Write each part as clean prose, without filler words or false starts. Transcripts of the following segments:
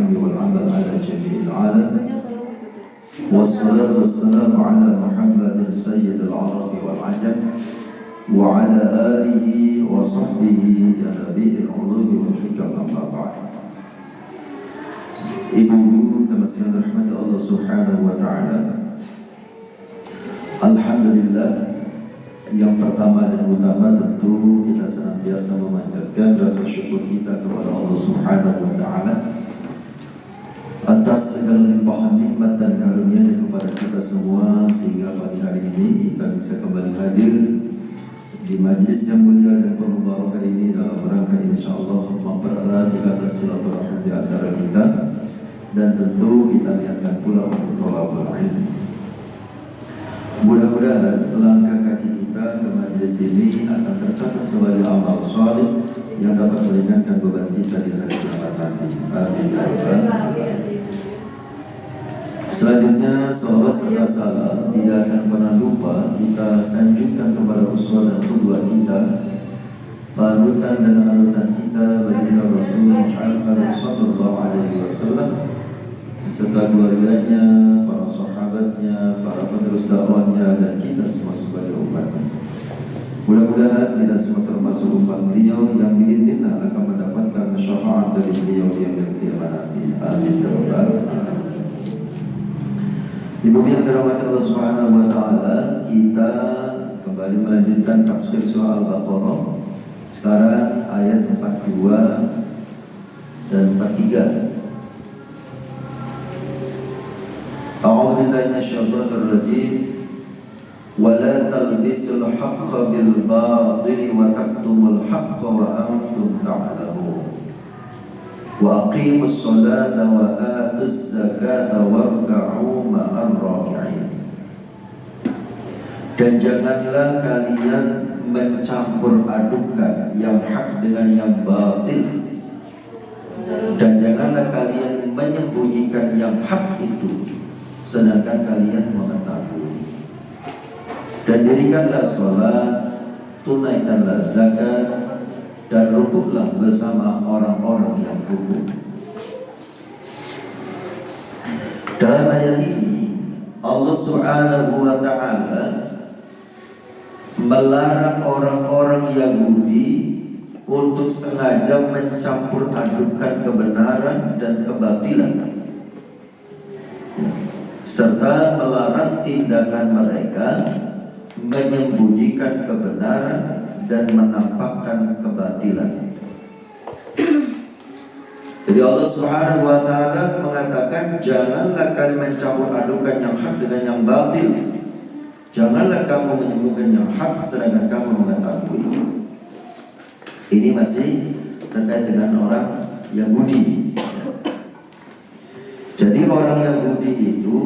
العلم والعمل على جميع العالم. والصلاة والسلام على محمد سيد العرب والعجم وعلى آله وصحبه يا نبي العلوم والحكم. أما بعد. Ibu-ibu dan sekalian rahmat Allah Subhanahu wa taala. Alhamdulillah, yang pertama dan utama tentu kita senantiasa memanjatkan rasa syukur kita kepada Allah Subhanahu wa taala atas segala limpahan nikmat dan karunia kepada kita semua, sehingga pagi hari ini kita bisa kembali hadir di majlis yang mulia dan penuh barakah ini dalam rangka insyaallah mempererat ikatan silaturahim di antara kita, dan tentu kita niatkan pula untuk thalabul ilmi. Mudah-mudahan langkah kaki kita ke majlis ini akan tercatat sebagai amal saleh yang dapat meringankan beban kita di hari kiamat nanti. Amin ya rabbal alamin. Selanjutnya, sahabat serta salam, tidak akan pernah lupa kita sanjungkan kepada uswah dan qudwah kita, panutan dan anutan kita baginda Rasul Muhammad sallallahu alaihi wasallam, serta keluarganya, para sahabatnya, para penerus dakwahnya, dan kita semua sebagai umatnya. Mudah-mudahan kita semua termasuk umat beliau yang biidznillah akan mendapatkan syafaat dari beliau di yaumil qiyamah nanti. Amin ya rabbal alamin. Ibu yang dirahmati Allah Subhanahu wa taala, kita kembali melanjutkan tafsir surah Al-Baqarah. Sekarang ayat 42 dan 43. A'udzu billahi minasyaitonir rajim. Wa la talbisul haqqo bil batili wa taktumul haqqo wa antum ta'lamun. Wa aqimus sholata wa atuz zakata warka'u ma'ar raki'in. Dan janganlah kalian mencampur adukan yang hak dengan yang batil, dan janganlah kalian menyembunyikan yang hak itu sedangkan kalian mengetahui. Dan dirikanlah sholat, tunaikanlah zakat, dan rukuklah bersama orang-orang yang rukuk. Dalam ayat ini Allah Subhanahu wa ta'ala melarang orang-orang Yahudi untuk sengaja mencampur adukan kebenaran dan kebatilan, serta melarang tindakan mereka menyembunyikan kebenaran dan menampakkan kebatilan. Jadi Allah Subhanahu wa taala mengatakan, janganlah kalian mencampur adukan yang hak dengan yang batil. Janganlah kamu menyembunyikan yang hak sedangkan kamu mengetahui. Ini masih terkait dengan orang Yahudi. Jadi orang Yahudi itu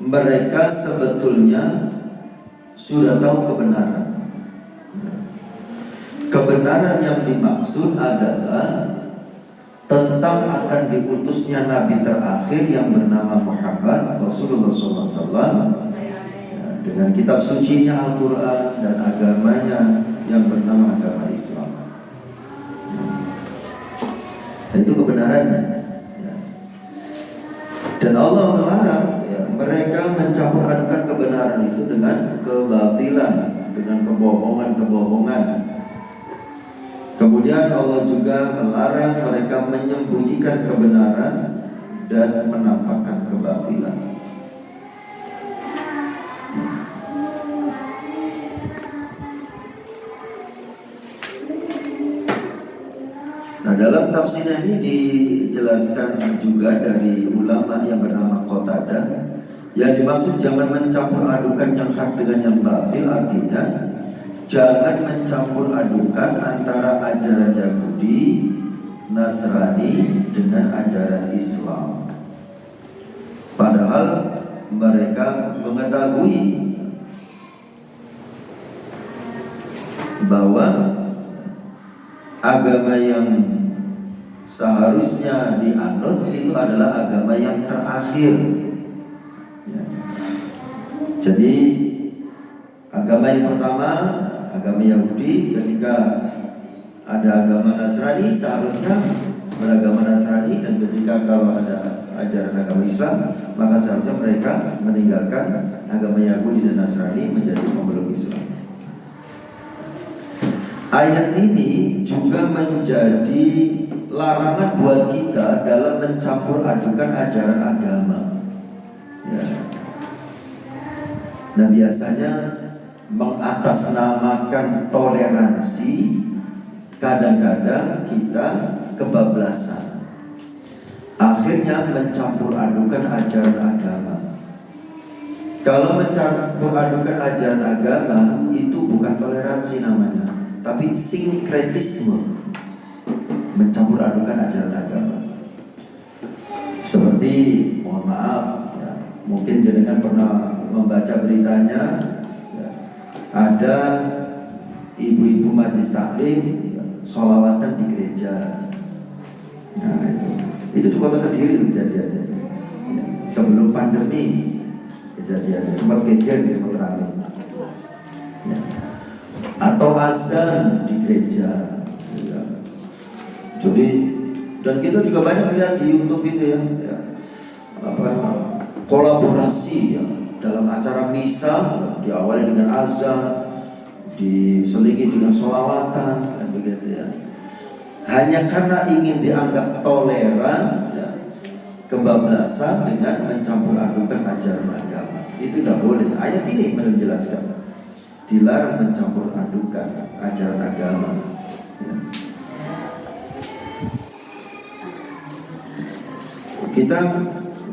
mereka sebetulnya sudah tahu kebenaran. Kebenaran yang dimaksud adalah tentang akan diutusnya Nabi terakhir yang bernama Muhammad Rasulullah SAW, dengan kitab sucinya Al-Quran dan agamanya yang bernama agama Islam. Dan itu kebenarannya. Dan Allah melarang mereka mencampur adukan kebenaran itu dengan kebatilan, dengan kebohongan-kebohongan. Kemudian Allah juga melarang mereka menyembunyikan kebenaran dan menampakkan kebatilan. Nah, dalam tafsir ini dijelaskan juga dari ulama yang bernama Qatadah, yang dimaksud jangan mencampur adukan yang hak dengan yang batil, artinya jangan mencampur adukan antara ajaran Yahudi, Nasrani dengan ajaran Islam. Padahal mereka mengetahui bahwa agama yang seharusnya dianut itu adalah agama yang terakhir. Jadi agama yang pertama, agama Yahudi, ketika ada agama Nasrani seharusnya beragama Nasrani, dan ketika kalau ada ajaran agama Islam, maka seharusnya mereka meninggalkan agama Yahudi dan Nasrani menjadi pemeluk Islam. Ayat ini juga menjadi larangan buat kita dalam mencampur adukan ajaran agama. Ya. Nah, biasanya mengatasnamakan toleransi, kadang-kadang kita kebablasan. Akhirnya mencampur adukan ajaran agama. Kalau mencampur adukan ajaran agama itu bukan toleransi namanya, tapi sinkretisme. Mencampur adukan ajaran agama. Seperti, mohon maaf ya, mungkin jenengan pernah membaca beritanya ya, ada ibu-ibu majelis taklim ya, sholawatan di gereja. Nah itu di kota Kediri kejadiannya ya, sebelum pandemi kejadiannya, sempat geger, sempat ramai ya. Atau azan di gereja ya. Jadi, dan kita juga banyak lihat di YouTube itu ya, kolaborasi ya, dalam acara misa diawali dengan azan, diselingi dengan sholawatan, dan begitu ya. Hanya karena ingin dianggap toleran, ya, kebablasan dengan mencampur adukan ajaran agama. Itu tidak boleh. Ayat ini menjelaskan dilarang mencampur adukan ajaran agama. Ya. Kita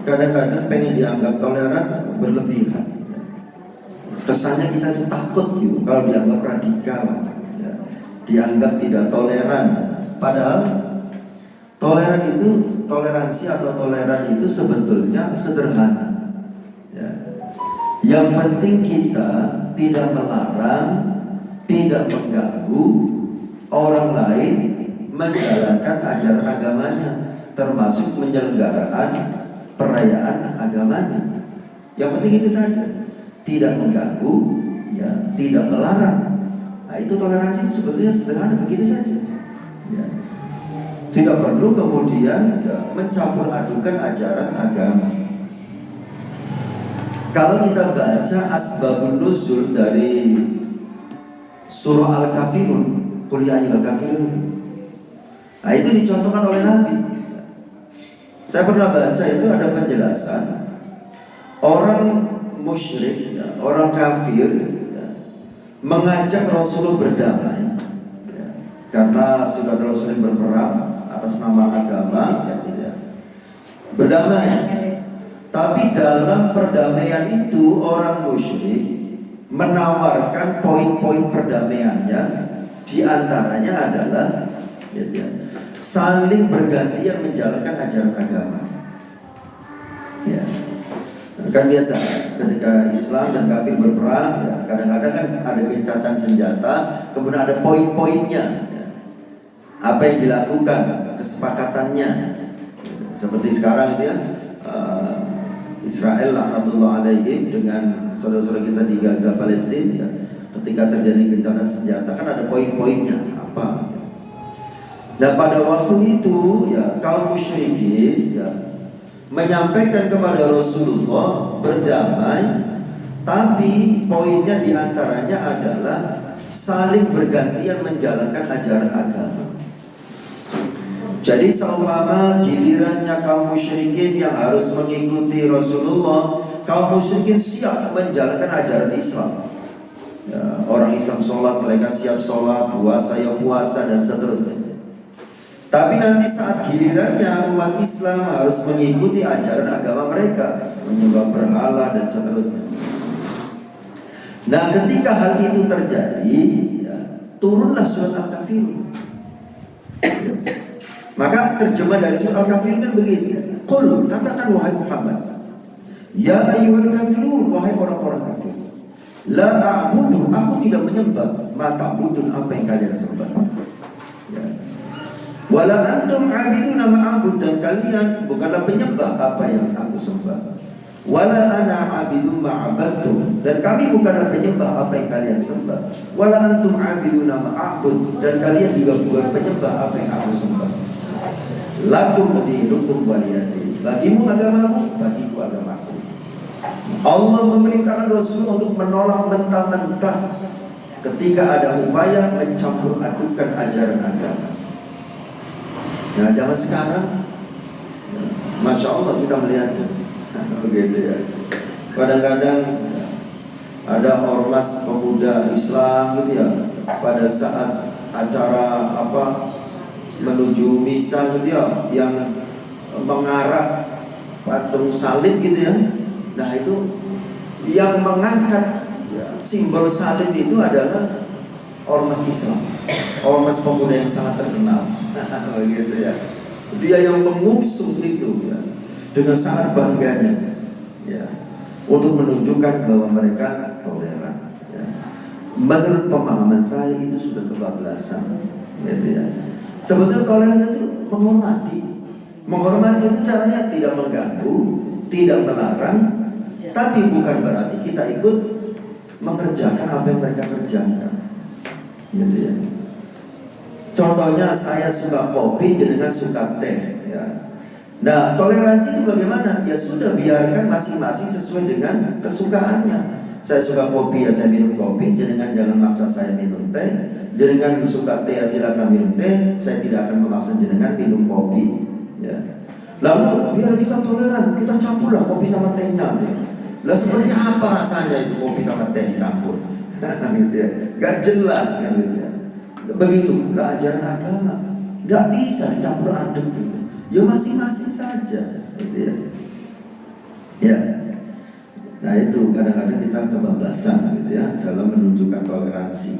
kadang-kadang pengen dianggap toleran berlebihan. Kesannya kita tuh takut gitu kalau dianggap radikal, ya. Dianggap tidak toleran. Padahal toleransi atau toleran itu sebetulnya sederhana. Ya. Yang penting kita tidak melarang, tidak mengganggu orang lain menjalankan ajaran agamanya, termasuk menyelenggarakan perayaan agamanya. Yang penting itu saja, tidak mengganggu, ya, tidak melarang. Nah, itu toleransi sebetulnya sederhana, begitu saja. Ya. Tidak perlu kemudian ya, mencampur adukan ajaran agama. Kalau kita baca asbabun nuzul dari surah Al-Kafirun, Qul ya ayyuhal kafirun itu. Nah, itu dicontohkan oleh Nabi. Saya pernah baca itu ada penjelasan orang musyrik, ya, orang kafir ya, mengajak Rasulullah berdamai ya, karena sudah terlalu sering berperang atas nama agama ya, berdamai. Tapi dalam perdamaian itu orang musyrik menawarkan poin-poin perdamaiannya, diantaranya adalah ya, saling bergantian menjalankan ajaran agama. Ya. Kan biasa ketika Islam dan kafir berperang, ya, kadang-kadang kan ada gencatan senjata, kemudian ada poin-poinnya, ya. Apa yang dilakukan, kesepakatannya. Seperti sekarang itu ya, Israel laknatullah alaihim dengan saudara-saudara kita di Gaza Palestina, ya, ketika terjadi gencatan senjata kan ada poin-poinnya apa. Nah pada waktu itu ya kaum musyrikin ya menyampaikan kepada Rasulullah berdamai, tapi poinnya diantaranya adalah saling bergantian menjalankan ajaran agama. Jadi seumpama gilirannya kaum musyrikin yang harus mengikuti Rasulullah, kaum musyrikin siap menjalankan ajaran Islam. Ya, orang Islam sholat, mereka siap sholat, puasa ya puasa, dan seterusnya. Tapi nanti saat gilirannya umat Islam harus mengikuti ajaran agama mereka, menyembah berhala dan seterusnya. Nah ketika hal itu terjadi ya, turunlah surat Al-Kafirun. Maka terjemah dari surat Al-Kafirun kan begini, Qul, katakan wahai Muhammad, ya ayyuhal kafirun, wahai orang-orang kafir, la a'budu, aku tidak menyembah, ma ta'budun, apa yang kalian sembah. Ya. Wala antum abiduna ma'abud, dan kalian bukanlah penyembah apa yang aku sembah. Wala ana abidun ma'abadtum, dan kami bukanlah penyembah apa yang kalian sembah. Wala antum abiduna ma'abud, dan kalian juga bukan penyembah apa yang aku sembah. Lakum dinukum waliyadin. Bagimu agamamu, bagiku agamaku. Allah memerintahkan Rasulullah untuk menolak mentah-mentah ketika ada upaya mencampur adukan ajaran agama. Ya, zaman sekarang, Masya Allah kita melihatnya. Begitu ya. Kadang-kadang ada ormas pemuda Islam gitu ya, pada saat acara menuju misa gitu ya, yang mengarah patung salib gitu ya. Nah itu yang mengangkat simbol salib itu adalah ormas Islam, ormas pemuda yang sangat terkenal. Begitu ya. Dia yang mengusung itu ya, dengan sangat bangganya ya, untuk menunjukkan bahwa mereka toleran ya. Menurut pemahaman saya itu sudah kebablasan gitu ya. Sebetulnya toleran itu menghormati. Menghormati itu caranya tidak mengganggu, tidak melarang, tapi bukan berarti kita ikut mengerjakan apa yang mereka kerjakan gitu ya. Contohnya saya suka kopi, jenengan suka teh ya. Nah, toleransi itu bagaimana? Ya sudah, biarkan masing-masing sesuai dengan kesukaannya. Saya suka kopi, ya saya minum kopi. Jenengan jangan maksa saya minum teh. Jenengan suka teh, ya silakan minum teh. Saya tidak akan memaksa jenengan minum kopi ya. Lalu biar kita toleran, kita campurlah kopi sama tehnya ya. Lah seperti apa rasanya itu kopi sama teh dicampur? Gitu ya. Gak jelas kan gitu ya. Begitu lah ajaran agama, gak bisa dicampur aduk gitu. Ya masing-masing saja gitu ya. Ya. Nah itu kadang-kadang kita kebablasan gitu ya dalam menunjukkan toleransi.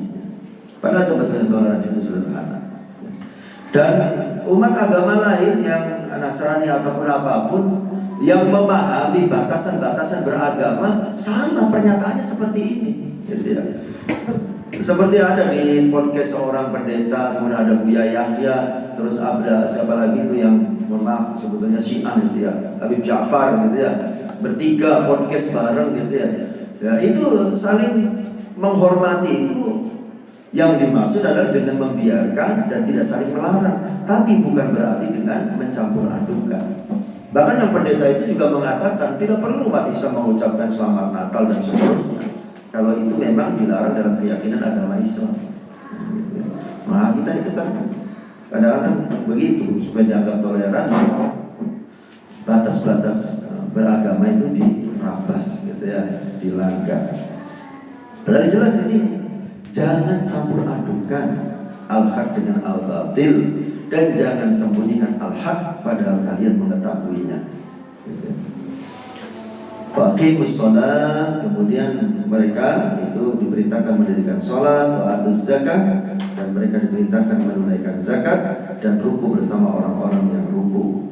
Padahal sebetulnya toleransi itu sederhana. Dan umat agama lain yang Nasrani ataupun apapun yang memahami batasan-batasan beragama sama pernyataannya seperti ini gitu ya. Seperti ada di podcast seorang pendeta, kemudian ada Buya Yahya, terus ada siapa lagi itu yang maaf sebetulnya Syiah gitu ya, Habib Ja'far gitu ya, bertiga podcast bareng gitu ya. Ya itu saling menghormati, itu yang dimaksud adalah dengan membiarkan dan tidak saling melarang, tapi bukan berarti dengan mencampur adukan. Bahkan yang pendeta itu juga mengatakan tidak perlu umat Islam mengucapkan selamat Natal dan seterusnya kalau itu memang dilarang dalam keyakinan agama Islam. Nah kita itu kan kadang-kadang begitu supaya dianggap toleran, batas-batas beragama itu dirabas gitu ya, dilanggar. Padahal jelas di sini jangan campur adukan al-haq dengan al-batil, dan jangan sembunyikan al-haq padahal kalian mengetahuinya gitu. Waqimus shalah, kemudian mereka itu diperintahkan mendirikan sholat, wa atuz zakah, dan mereka diperintahkan menunaikan zakat dan ruku bersama orang-orang yang ruku.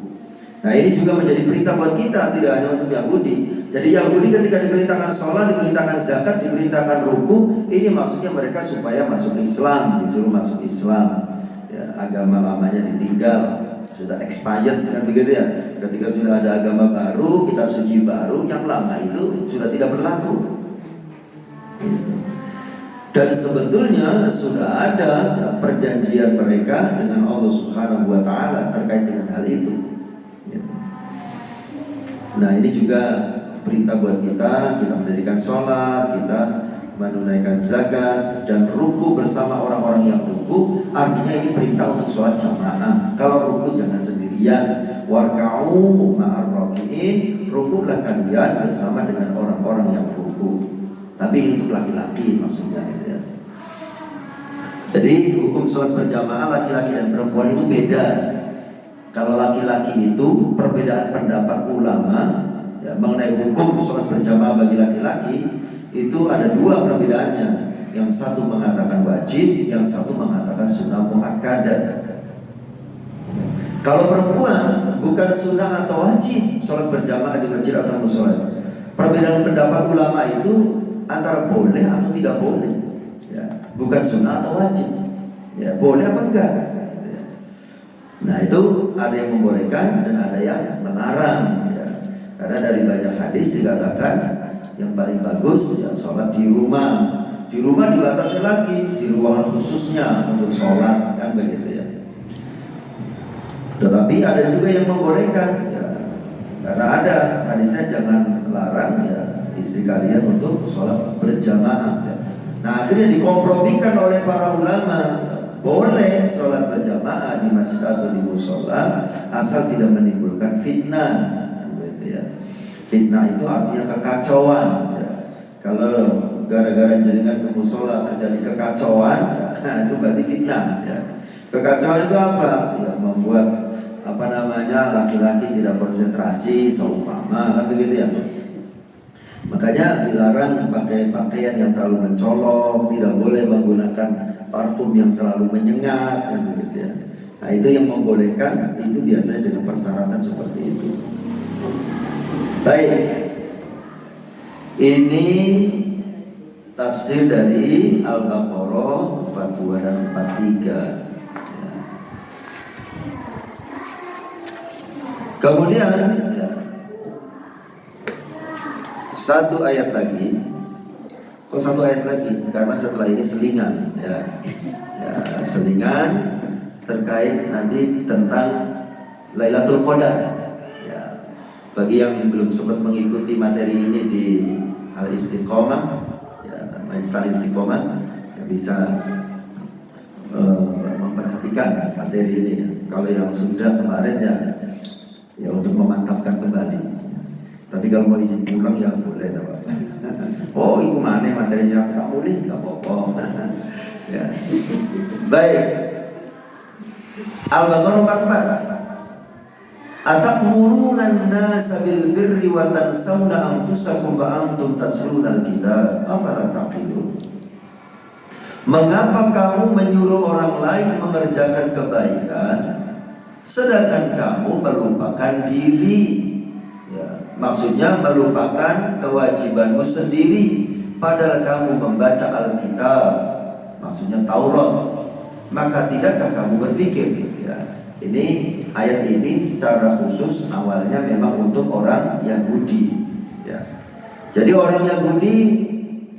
Nah ini juga menjadi perintah buat kita, tidak hanya untuk Yahudi. Jadi Yahudi ketika diperintahkan sholat, diperintahkan zakat, diperintahkan ruku, ini maksudnya mereka supaya masuk Islam, disuruh masuk Islam ya, agama lamanya ditinggal, sudah expired kan begitu ya. Ketika sudah ada agama baru, kitab suci baru, yang lama itu sudah tidak berlaku gitu. Dan sebetulnya sudah ada perjanjian mereka dengan Allah Subhanahu wa Ta'ala terkait dengan hal itu gitu. Nah ini juga perintah buat kita mendirikan sholat, kita menunaikan zakat dan ruku bersama orang-orang yang ruku. Artinya ini perintah untuk sholat jamaah. Kalau ruku jangan sendirian. Warka'u ma'ar raki'in, rukulah kalian bersama dengan orang-orang yang ruku. Tapi ini untuk laki-laki maksudnya gitu ya. Jadi hukum sholat berjamaah laki-laki dan perempuan itu beda. Kalau laki-laki itu perbedaan pendapat ulama ya, mengenai hukum sholat berjamaah bagi laki-laki itu ada dua perbedaannya. Yang satu mengatakan wajib, yang satu mengatakan sunnah muakkadah. Kalau perempuan bukan sunnah atau wajib sholat berjamaah di masjid atau musola. Perbedaan pendapat ulama itu antara boleh atau tidak boleh ya, bukan sunnah atau wajib ya, boleh apa enggak ya. Nah itu ada yang membolehkan dan ada yang melarang ya. Karena dari banyak hadis dikatakan yang paling bagus ya sholat di rumah. Di rumah dibatasi lagi, di ruangan khususnya untuk sholat kan begitu ya. Tetapi Tapi ada juga yang membolehkan ya, karena ada hadisnya jangan larang ya istri kalian untuk sholat berjamaah ya. Nah akhirnya dikompromikan oleh para ulama, boleh sholat berjamaah di masjid atau di musola asal tidak menimbulkan fitnah gitu ya. Fitnah itu artinya kekacauan ya. Kalau gara-gara jaringan ke musola terjadi kekacauan ya, itu berarti fitnah ya. Kekacauan itu apa? Ya membuat laki-laki tidak konsentrasi seumpama kan begitu ya. Makanya dilarang pakai pakaian yang terlalu mencolok, tidak boleh menggunakan parfum yang terlalu menyengat kan begitu ya. Nah itu yang membolehkan, itu biasanya dengan persyaratan seperti itu. Baik, ini tafsir dari Al-Baqarah 42 dan 43. Kemudian ya, satu ayat lagi. Kok satu ayat lagi? Karena setelah ini selingan ya, selingan terkait nanti tentang Lailatul Qadar ya. Bagi yang belum sempat mengikuti materi ini di Al-Istiqomah ya, Majelis Taklim Istiqomah ya, bisa memperhatikan materi ini. Kalau yang sudah kemarin ya untuk memantapkan kembali. Tapi kalau mau izin pulang ya boleh, oh itu mana materinya tak boleh, tak apa-apa. Ya. Baik. Al-Baqarah 44. Atamuruna an-nasa bil birri wa tansawna anfusakum wa antum tasluna al-kitab afala taqilun. Mengapa kamu menyuruh orang lain mengerjakan kebaikan sedangkan kamu melupakan diri ya, maksudnya melupakan kewajibanmu sendiri padahal kamu membaca Alkitab, maksudnya Taurat. Maka tidakkah kamu berpikir ya, ini ayat ini secara khusus awalnya memang untuk orang Yahudi ya. Jadi orang Yahudi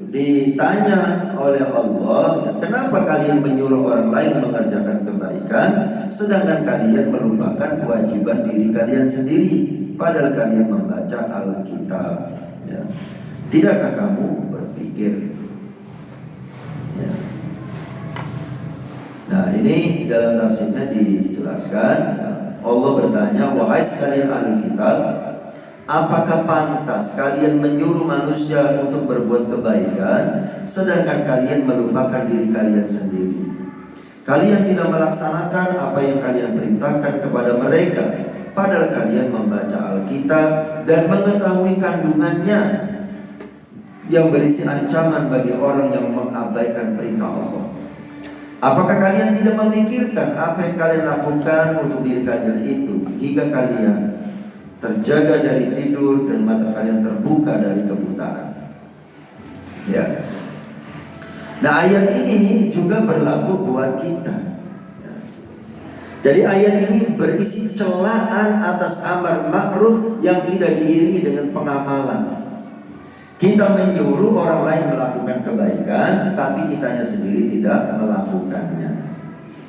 ditanya oleh Allah, kenapa kalian menyuruh orang lain mengerjakan kebaikan sedangkan kalian melupakan kewajiban diri kalian sendiri padahal kalian membaca Alkitab ya. Tidakkah kamu berpikir ya. Nah ini dalam tafsirnya dijelaskan ya. Allah bertanya, wahai sekalian ahli kitab, apakah pantas kalian menyuruh manusia untuk berbuat kebaikan sedangkan kalian melupakan diri kalian sendiri? Kalian tidak melaksanakan apa yang kalian perintahkan kepada mereka padahal kalian membaca Alkitab dan mengetahui kandungannya yang berisi ancaman bagi orang yang mengabaikan perintah Allah. Apakah kalian tidak memikirkan apa yang kalian lakukan untuk diri kalian itu hingga kalian terjaga dari tidur dan mata kalian terbuka dari kebutaan ya. Nah ayat ini juga berlaku buat kita ya. Jadi ayat ini berisi celaan atas amar ma'ruf yang tidak diiringi dengan pengamalan. Kita menyuruh orang lain melakukan kebaikan tapi kitanya sendiri tidak melakukannya.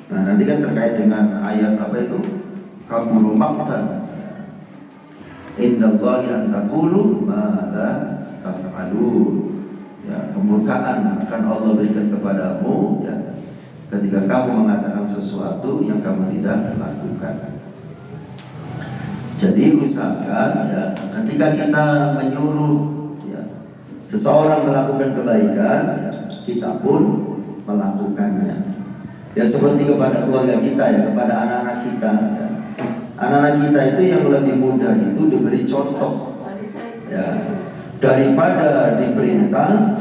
Nah nanti kan terkait dengan ayat apa itu, kabulu maqtan, innallahi an taqulu ma la taf'alun ya, kemurkaan akan Allah berikan kepadamu ya, ketika kamu mengatakan sesuatu yang kamu tidak lakukan. Jadi usahakan ya, ketika kita menyuruh ya, seseorang melakukan kebaikan ya, kita pun melakukannya ya, seperti kepada keluarga kita ya, kepada anak-anak kita ya. Anak-anak kita itu yang lebih mudah itu diberi contoh ya, daripada diperintah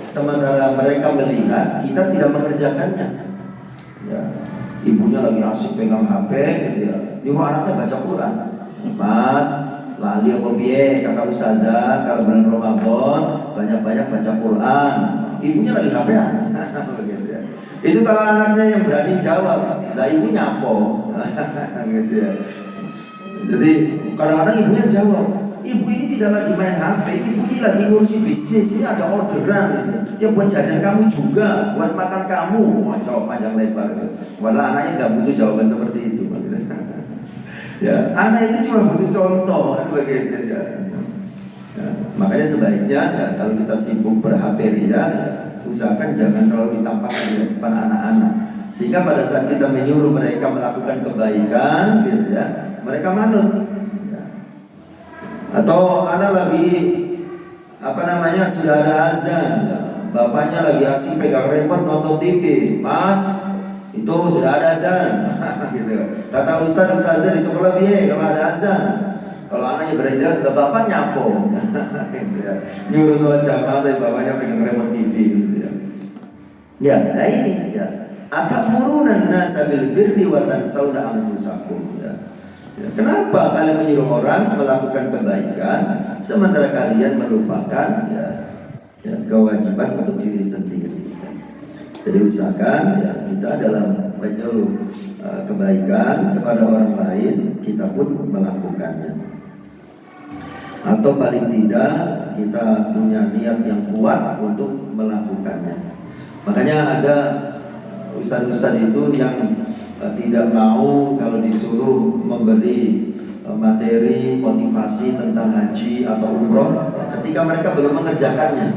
sementara mereka melihat kita tidak mengerjakannya ya. Ibunya lagi asik pegang HP gitu ya, nyuruh anaknya baca Quran. Mas, lali apa piye kata ustazah kalau bulan Ramadan banyak-banyak baca Quran. Ibunya lagi HP-an. Gitu ya. Itu kalau anaknya yang berani jawab, lah ibu nyapo. Gitu ya. Jadi kadang-kadang ibunya jawab, ibu ini tidak lagi main HP, ibu ini lagi ngurusin bisnis, ini ada orderan gitu. Dia buat jajan kamu juga, buat makan kamu. Jawab panjang lebar gitu. Walau anaknya nggak butuh jawaban seperti itu gitu. Ya, anak itu cuma butuh contoh kan begitu ya. Ya, makanya sebaiknya ya, kalau kita sibuk ber-HP ya, usahakan jangan terlalu ditampakkan di depan anak-anak. Sehingga pada saat kita menyuruh mereka melakukan kebaikan, gitu ya, mereka manut. Ya. Atau anak lagi sudah ada azan, ya. Bapaknya lagi asik pegang remote nonton TV, Mas, itu sudah ada azan. Gitu. Kata ustazah di sekolah biaya kalau ada azan. Kalau anaknya beranjak ke bapak nyapo, gitu ya. Nyuruh sholat jamaah tapi bapaknya pegang remote TV, gitu ya. Ya, nah ini ya. Atamuruna nasa bil birri wa tansawna anfusakum. Ya. Ya, kenapa kalian menyuruh orang melakukan kebaikan sementara kalian melupakan kewajiban untuk diri sendiri? Ya. Jadi usahakan ya, kita dalam menyuruh kebaikan kepada orang lain, kita pun melakukannya. Atau paling tidak kita punya niat yang kuat untuk melakukannya. Makanya ada ustaz-ustaz itu yang tidak mau kalau disuruh memberi materi motivasi tentang haji atau umroh ketika mereka belum mengerjakannya.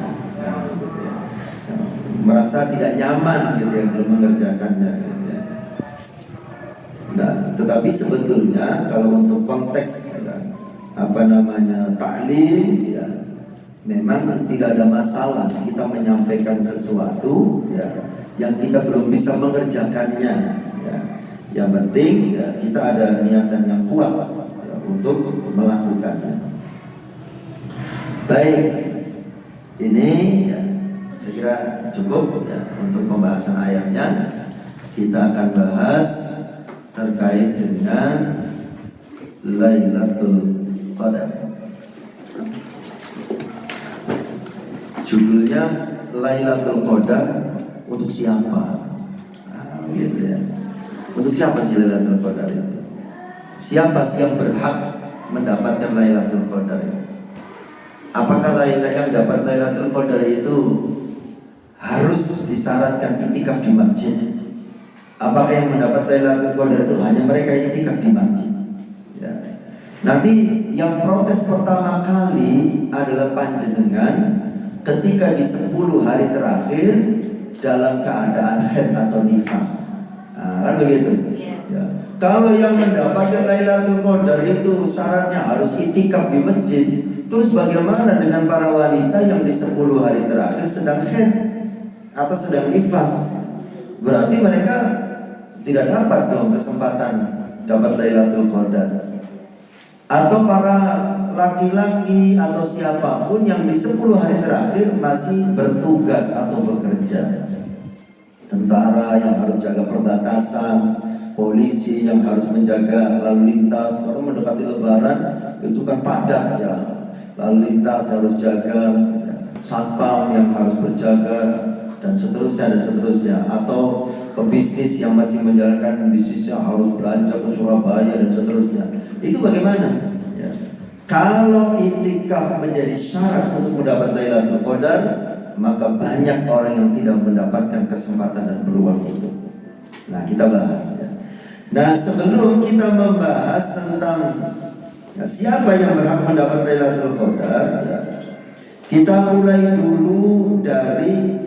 Merasa tidak nyaman gitu ya, belum mengerjakannya gitu ya. Nah, tetapi sebetulnya kalau untuk konteks taklim ya, memang tidak ada masalah kita menyampaikan sesuatu ya yang kita belum bisa mengerjakannya ya. Yang penting ya, kita ada niatan yang kuat ya, untuk melakukannya. Baik, ini ya, saya kira cukup ya untuk pembahasan ayatnya. Kita akan bahas terkait dengan Lailatul Qadar. Judulnya Lailatul Qadar untuk siapa? Nah, gitu ya. Untuk siapa sih Lailatul Qadar itu? Siapa sih yang berhak mendapatkan Lailatul Qadar itu? Apakah yang dapat Lailatul Qadar itu harus disyaratkan itikaf di masjid? Apakah yang mendapat Lailatul Qadar itu hanya mereka yang itikaf di masjid? Ya. Nanti yang protes pertama kali adalah panjenengan ketika di 10 hari terakhir dalam keadaan haid atau nifas. Nah, kan begitu. Ya. Kalau yang mendapatkan Lailatul Qadar itu syaratnya harus itikaf di masjid, terus bagaimana dengan para wanita yang di 10 hari terakhir sedang haid atau sedang nifas? Berarti mereka tidak dapat dong kesempatan dapat Lailatul Qadar. Atau para laki-laki atau siapapun yang di 10 hari terakhir masih bertugas atau bekerja. Tentara yang harus jaga perbatasan, polisi yang harus menjaga lalu lintas. Kalau mendekati lebaran itu kan padat ya, lalu lintas harus jaga, satpam yang harus berjaga, dan seterusnya. Atau pebisnis yang masih menjalankan bisnisnya harus belanja ke Surabaya dan seterusnya. Itu bagaimana? Ya. Kalau itikaf menjadi syarat untuk mendapat Lailatul Qadar, maka banyak orang yang tidak mendapatkan kesempatan dan peluang itu. Nah, kita bahas ya. Nah, sebelum kita membahas tentang siapa yang berhak mendapat Lailatul Qadar ya, kita mulai dulu dari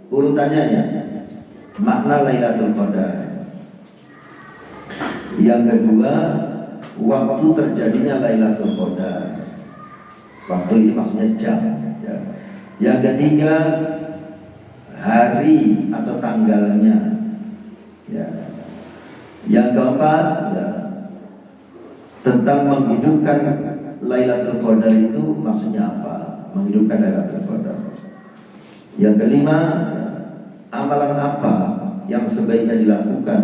urutannya ya. Makna Lailatul Qadar. Yang kedua, waktu terjadinya Lailatul Qadar. Waktu ini maksudnya jam ya. Yang ketiga, hari atau tanggalnya ya. Yang keempat ya, tentang menghidupkan Lailatul Qadar itu maksudnya apa? Menghidupkan Lailatul Qadar. Yang kelima, amalan apa yang sebaiknya dilakukan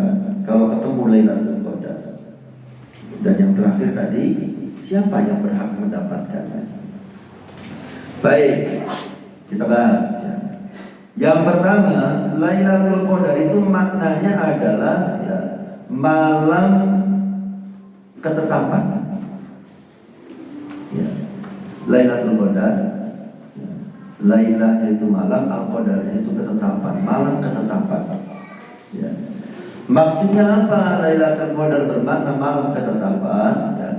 kalau ketemu Lailatul Qadar? Dan yang terakhir tadi, siapa yang berhak mendapatkannya? Baik, kita bahas ya. Yang pertama, Lailatul Qadar itu maknanya adalah ya, malam ketetapan. Ya. Lailatul Qadar, ya. Lailahnya itu malam, Al-Qadarnya itu ketetapan, malam ketetapan. Ya. Maksudnya apa Lailatul Qadar bermakna malam ketetapan? Ya.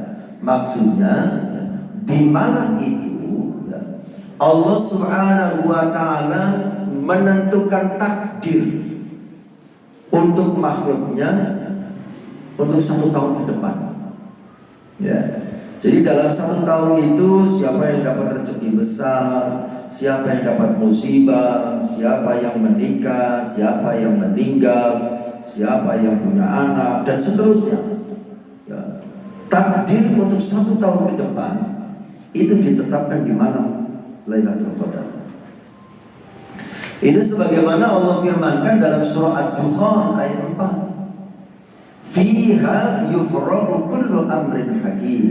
Maksudnya ya, di malam itu ya, Allah Subhanahu wa Ta'ala menentukan takdir untuk makhluknya untuk 1 tahun ke depan. Ya. Jadi dalam 1 tahun itu siapa yang dapat rezeki besar, siapa yang dapat musibah, siapa yang menikah, siapa yang meninggal, siapa yang punya anak, dan seterusnya ya. Takdir untuk 1 tahun ke depan itu ditetapkan di malam Lailatul Qadar. Itu sebagaimana Allah firmankan dalam surah Ad-Dukhan ayat 4, fiha yufraqu kullu amrin hakim.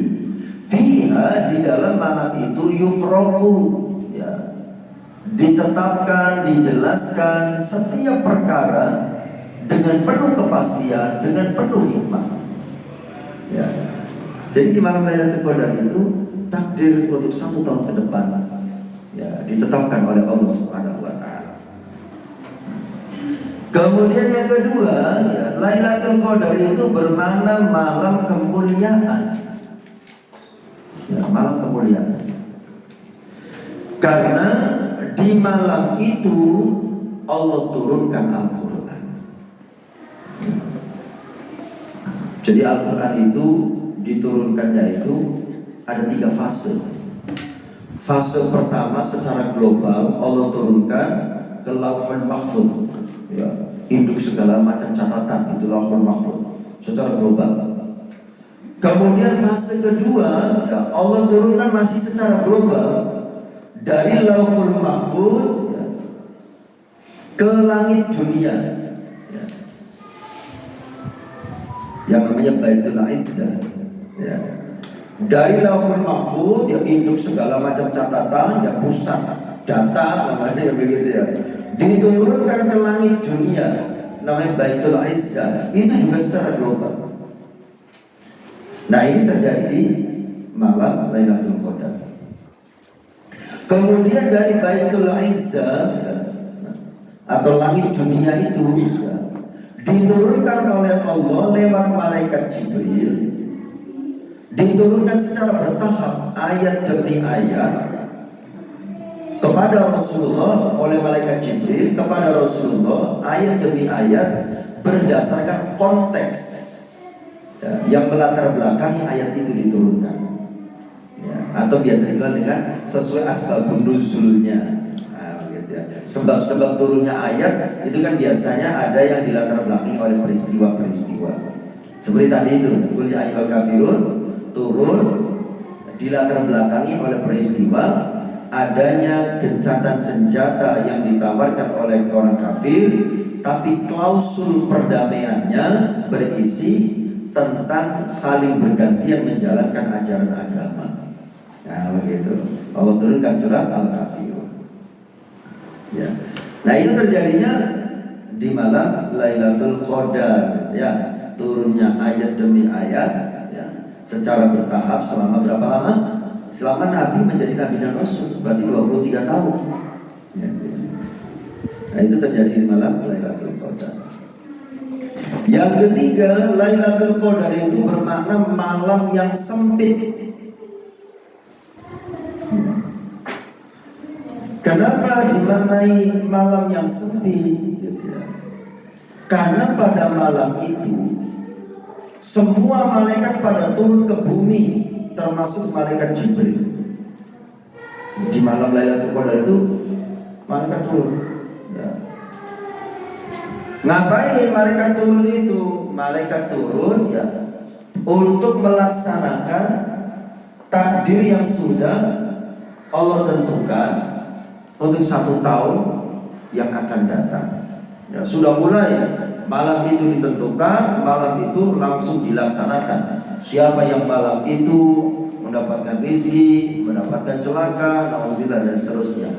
Fiha, di dalam malam itu, yufraqu ya, ditetapkan, dijelaskan setiap perkara dengan penuh kepastian, dengan penuh hikmah. Ya. Jadi di malam Lailatul Qadar itu takdir untuk 1 tahun ke depan ya, ditetapkan oleh Allah Subhanahu wa Ta'ala. Kemudian yang kedua, ya, Lailatul Qadar itu bermakna malam kemuliaan. Ya, malam kemuliaan. Karena di malam itu Allah turunkan Al-Quran. Jadi Al-Quran itu diturunkannya itu ada 3 fase. Fase pertama secara global Allah turunkan ke Lauhul Mahfuz, ya, induk segala macam catatan itu Lauhul Mahfuz secara global. Kemudian fase kedua ya, Allah turunkan masih secara global dari Lauhul Mahfuz ya, ke langit dunia. Yang namanya Baitul Izzah ya. Dari Lauhul Mahfuz ya, induk segala macam catatan ya, pusat data namanya begitu ya, diturunkan ke langit dunia namanya Baitul Izzah, itu juga secara global. Nah ini terjadi di malam Lailatul Qadar. Kemudian dari Baitul Izzah ya, atau langit dunia itu ya, diturunkan oleh Allah lewat malaikat Jibril, diturunkan secara bertahap ayat demi ayat kepada Rasulullah oleh malaikat Jibril kepada Rasulullah, ayat demi ayat berdasarkan konteks ya, yang melatar belakangi ayat itu diturunkan ya, atau biasa dikenal dengan sesuai asbabun nuzulnya. Sebab-sebab turunnya ayat itu kan biasanya ada yang dilatar belakangi oleh peristiwa-peristiwa. Seperti tadi itu, Qul ya ayyuhal kafirun turun dilatar belakangi oleh peristiwa adanya gencatan senjata yang ditawarkan oleh orang kafir, tapi klausul perdamaiannya berisi tentang saling bergantian menjalankan ajaran agama. Nah begitu, Allah turunkan surat Al-Kafirun. Ya. Nah itu terjadinya di malam Lailatul Qadar ya, turunnya ayat demi ayat ya, secara bertahap selama berapa lama? Selama Nabi menjadi Nabi dan Rasul, berarti 23 tahun ya. Nah itu terjadi di malam Lailatul Qadar. Yang ketiga, Lailatul Qadar itu bermakna malam yang sempit. Kenapa dimaknai malam yang sepi? Karena pada malam itu semua malaikat pada turun ke bumi, termasuk malaikat Jibril. Di malam Lailatul Qadar itu malaikat turun. Ya. Ngapain malaikat turun itu? Malaikat turun ya untuk melaksanakan takdir yang sudah Allah tentukan untuk 1 tahun yang akan datang. Ya, sudah mulai malam itu ditentukan, malam itu langsung dilaksanakan. Siapa yang malam itu mendapatkan rezeki, mendapatkan celaka, naudzubillah dan seterusnya.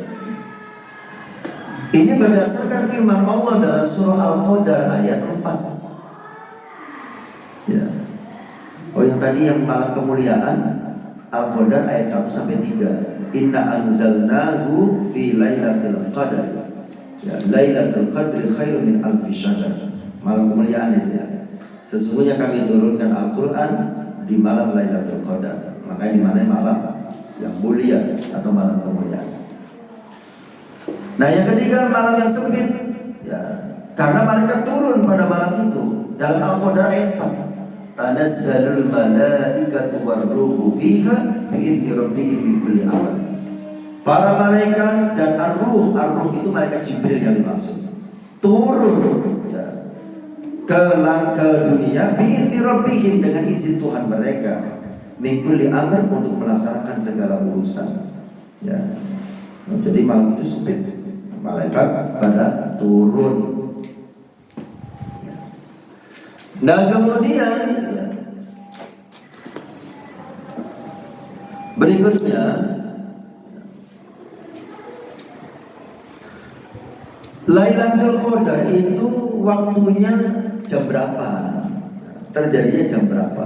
Ini berdasarkan firman Allah dalam surah Al-Qadar ayat 4. Ya. Oh yang tadi yang malam kemuliaan Al-Qadar ayat 1 sampai 3. Inna anzalnahu fi lailatul qadar. Ya, Lailatul Qadri khairu min alfi syahr. malam kemuliaan itu ya. Sesungguhnya kami turunkan Al-Quran di malam Lailatul Qadar. Makanya di mana malam yang mulia atau malam kemuliaan. Nah yang ketiga malam yang sempit ya, karena malaikat turun pada malam itu. Dalam Al-Qadar ayat 4, tanazzalul malaikatu warruhu fiha bi'idzni rabbihim min kulli amr. Para malaikat dan ar-ruh itu malaikat Jibril yang dimaksud, turun ya, ke dunia bi'idzni rabbihim dengan izin Tuhan mereka, min kulli amr, untuk melaksanakan segala urusan ya. Jadi malam itu sempit, malaikat pada turun. Nah kemudian berikutnya Lailatul Qadar itu waktunya jam berapa? Terjadinya jam berapa?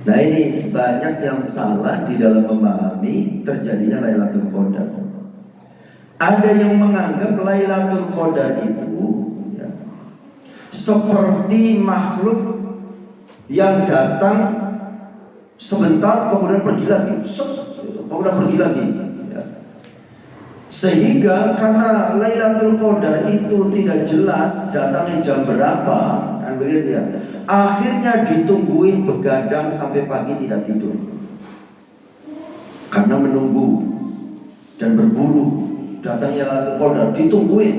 Nah ini banyak yang salah di dalam memahami terjadinya Lailatul Qadar. Ada yang menganggap Lailatul Qadar itu ya, seperti makhluk yang datang sebentar kemudian pergi lagi, kemudian pergi lagi ya. Sehingga karena Lailatul Qadar itu tidak jelas datangnya jam berapa, kan begitu ya, akhirnya ditungguin begadang sampai pagi tidak tidur, karena menunggu dan berburu datangnya Lailatul Qadar, ditungguin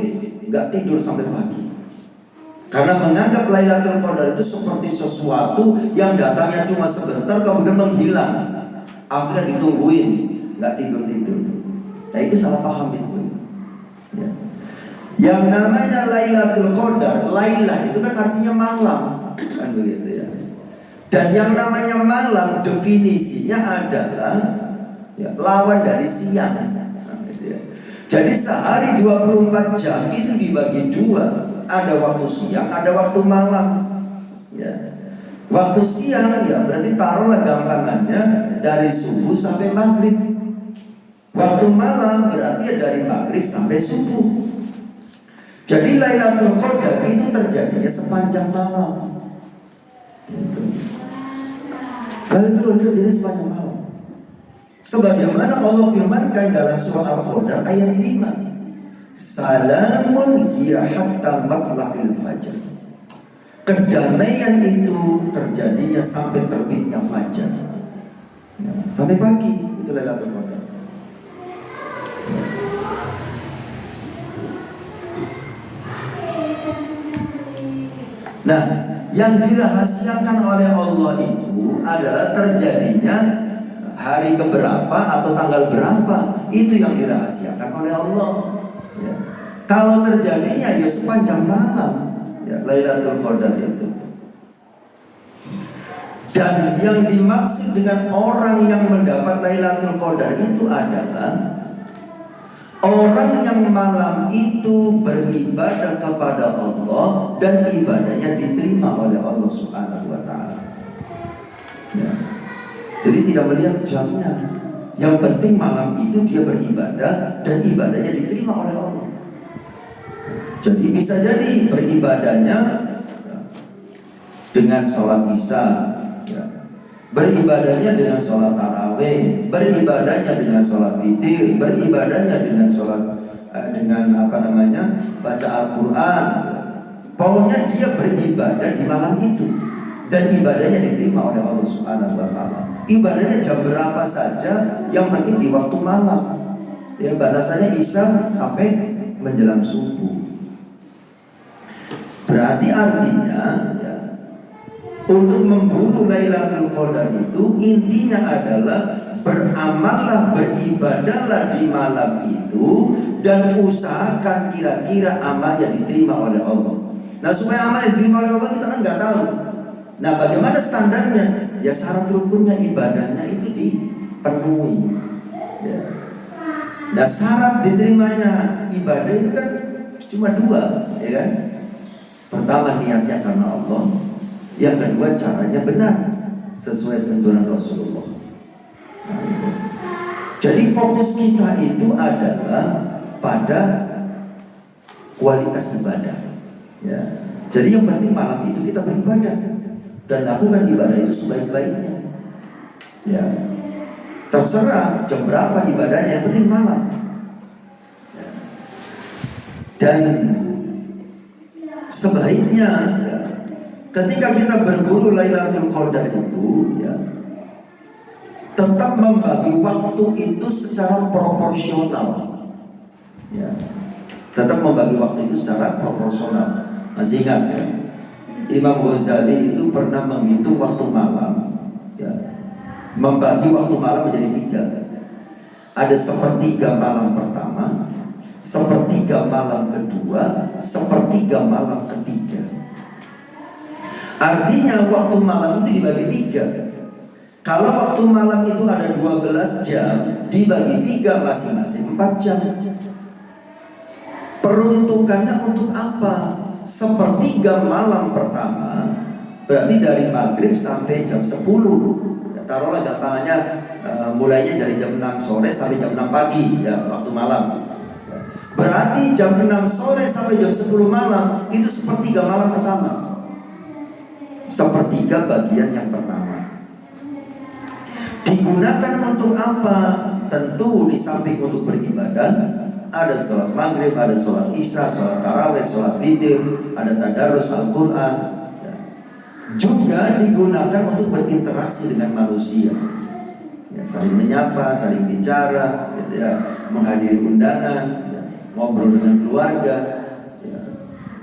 nggak tidur sampai pagi. Karena menganggap Lailatul Qadar itu seperti sesuatu yang datangnya cuma sebentar kemudian menghilang, akhirnya ditungguin nggak tidur. Nah itu salah paham itu ya. Yang namanya Lailatul Qadar, Lailah itu kan artinya malam, kan begitu ya. Dan yang namanya malam definisinya adalah ya, lawan dari siang. Nah, gitu ya. Jadi sehari 24 jam itu dibagi dua. Ada waktu siang, ada waktu malam ya. Waktu siang ya berarti taruhlah gampangannya dari subuh sampai maghrib. Waktu malam berarti ya dari maghrib sampai subuh. Jadi Lailatul Qadar itu terjadinya sepanjang malam gitu. Lailatul Qadar jadi sepanjang malam, sebagaimana Allah firmankan dalam surah Al-Qadar ayat 5, salamun hiya hatta matla'il fajar. Kedamaian itu terjadinya sampai terbitnya fajar ya, sampai pagi. Itu Lailatul Qadar. Nah, yang dirahasiakan oleh Allah itu adalah terjadinya hari keberapa atau tanggal berapa. Itu yang dirahasiakan oleh Allah ya. Kalau terjadinya ya sepanjang malam ya, Lailatul Qadar itu. Dan yang dimaksud dengan orang yang mendapat Lailatul Qadar itu adalah orang yang malam itu beribadah kepada Allah dan ibadahnya diterima oleh Allah Subhanahu wa Ta'ala ya. Jadi tidak melihat jamnya, yang penting malam itu dia beribadah dan ibadahnya diterima oleh Allah. Jadi bisa jadi beribadahnya dengan sholat isya ya, beribadahnya dengan sholat tarawih, beribadahnya dengan sholat witir, beribadahnya dengan sholat baca Al-Quran. Pokoknya dia beribadah di malam itu dan ibadahnya diterima oleh Allah Subhanahu wa Ta'ala. Ibadahnya jam berapa saja, yang penting di waktu malam ya, balasannya isya sampai menjelang subuh. Berarti artinya ya, untuk memburu Lailatul Qadar itu intinya adalah beramallah, beribadahlah di malam itu dan usahakan kira-kira amalnya diterima oleh Allah. Nah supaya amalnya diterima oleh Allah kita kan nggak tahu. Nah bagaimana standarnya? Ya syarat rukunnya ibadahnya itu dipenuhi ya. Nah syarat diterimanya ibadah itu kan cuma dua ya kan. Pertama niatnya karena Allah, yang kedua caranya benar sesuai tuntunan Rasulullah. Jadi fokus kita itu adalah pada kualitas ibadah. Ya. Jadi yang penting malam itu kita beribadah dan lakukan ibadah itu sebaik-baiknya. Ya. Terserah jam berapa ibadahnya, yang penting malam. Ya. Dan sebaiknya ya, ketika kita berburu Lailatul Qadar itu ya, tetap membagi waktu itu secara proporsional. Ya. Tetap membagi waktu itu secara proporsional. Masih ingat ya? Imam Ghazali itu pernah menghitung waktu malam ya, membagi waktu malam menjadi 3. Ada sepertiga malam pertama, sepertiga malam kedua, sepertiga malam ketiga. Artinya waktu malam itu dibagi 3. Kalau waktu malam itu ada 12 jam, dibagi 3 masing-masing 4 jam. Peruntukannya untuk apa? Sepertiga malam pertama berarti dari maghrib sampai jam 10. Ya, taruhlah gampangannya mulainya dari jam 6 sore sampai jam 6 pagi ya, waktu malam. Ya. Berarti jam 6 sore sampai jam 10 malam itu sepertiga malam pertama. Sepertiga bagian yang pertama. Digunakan untuk apa? Tentu di samping untuk beribadah, ada sholat maghrib, ada sholat isya, sholat tarawih, sholat witir, ada tadarus Al-Quran ya. Juga digunakan untuk berinteraksi dengan manusia ya, saling menyapa, saling bicara gitu ya, menghadiri undangan ya, ngobrol dengan keluarga ya,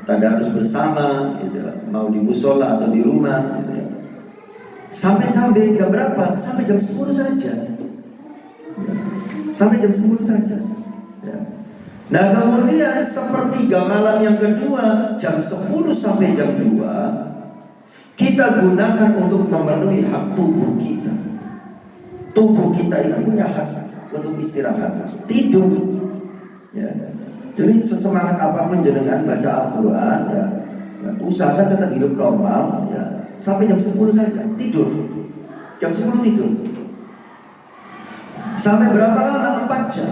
tadarus bersama gitu ya, mau di musola atau di rumah gitu ya. Sampai jam berapa? Sampai jam 10 saja ya. Sampai jam 10 saja ya. Nah kemudian sepertiga malam yang kedua, jam 10 sampai jam 2, kita gunakan untuk memenuhi hak tubuh kita. Tubuh kita itu punya hak untuk istirahat, tidur ya. Jadi sesemangat apapun jenengan baca Al-Quran ya, usahakan tetap hidup normal ya, sampai jam 10 saja, tidur. Jam 10 tidur. Sampai berapa lama? 4 jam.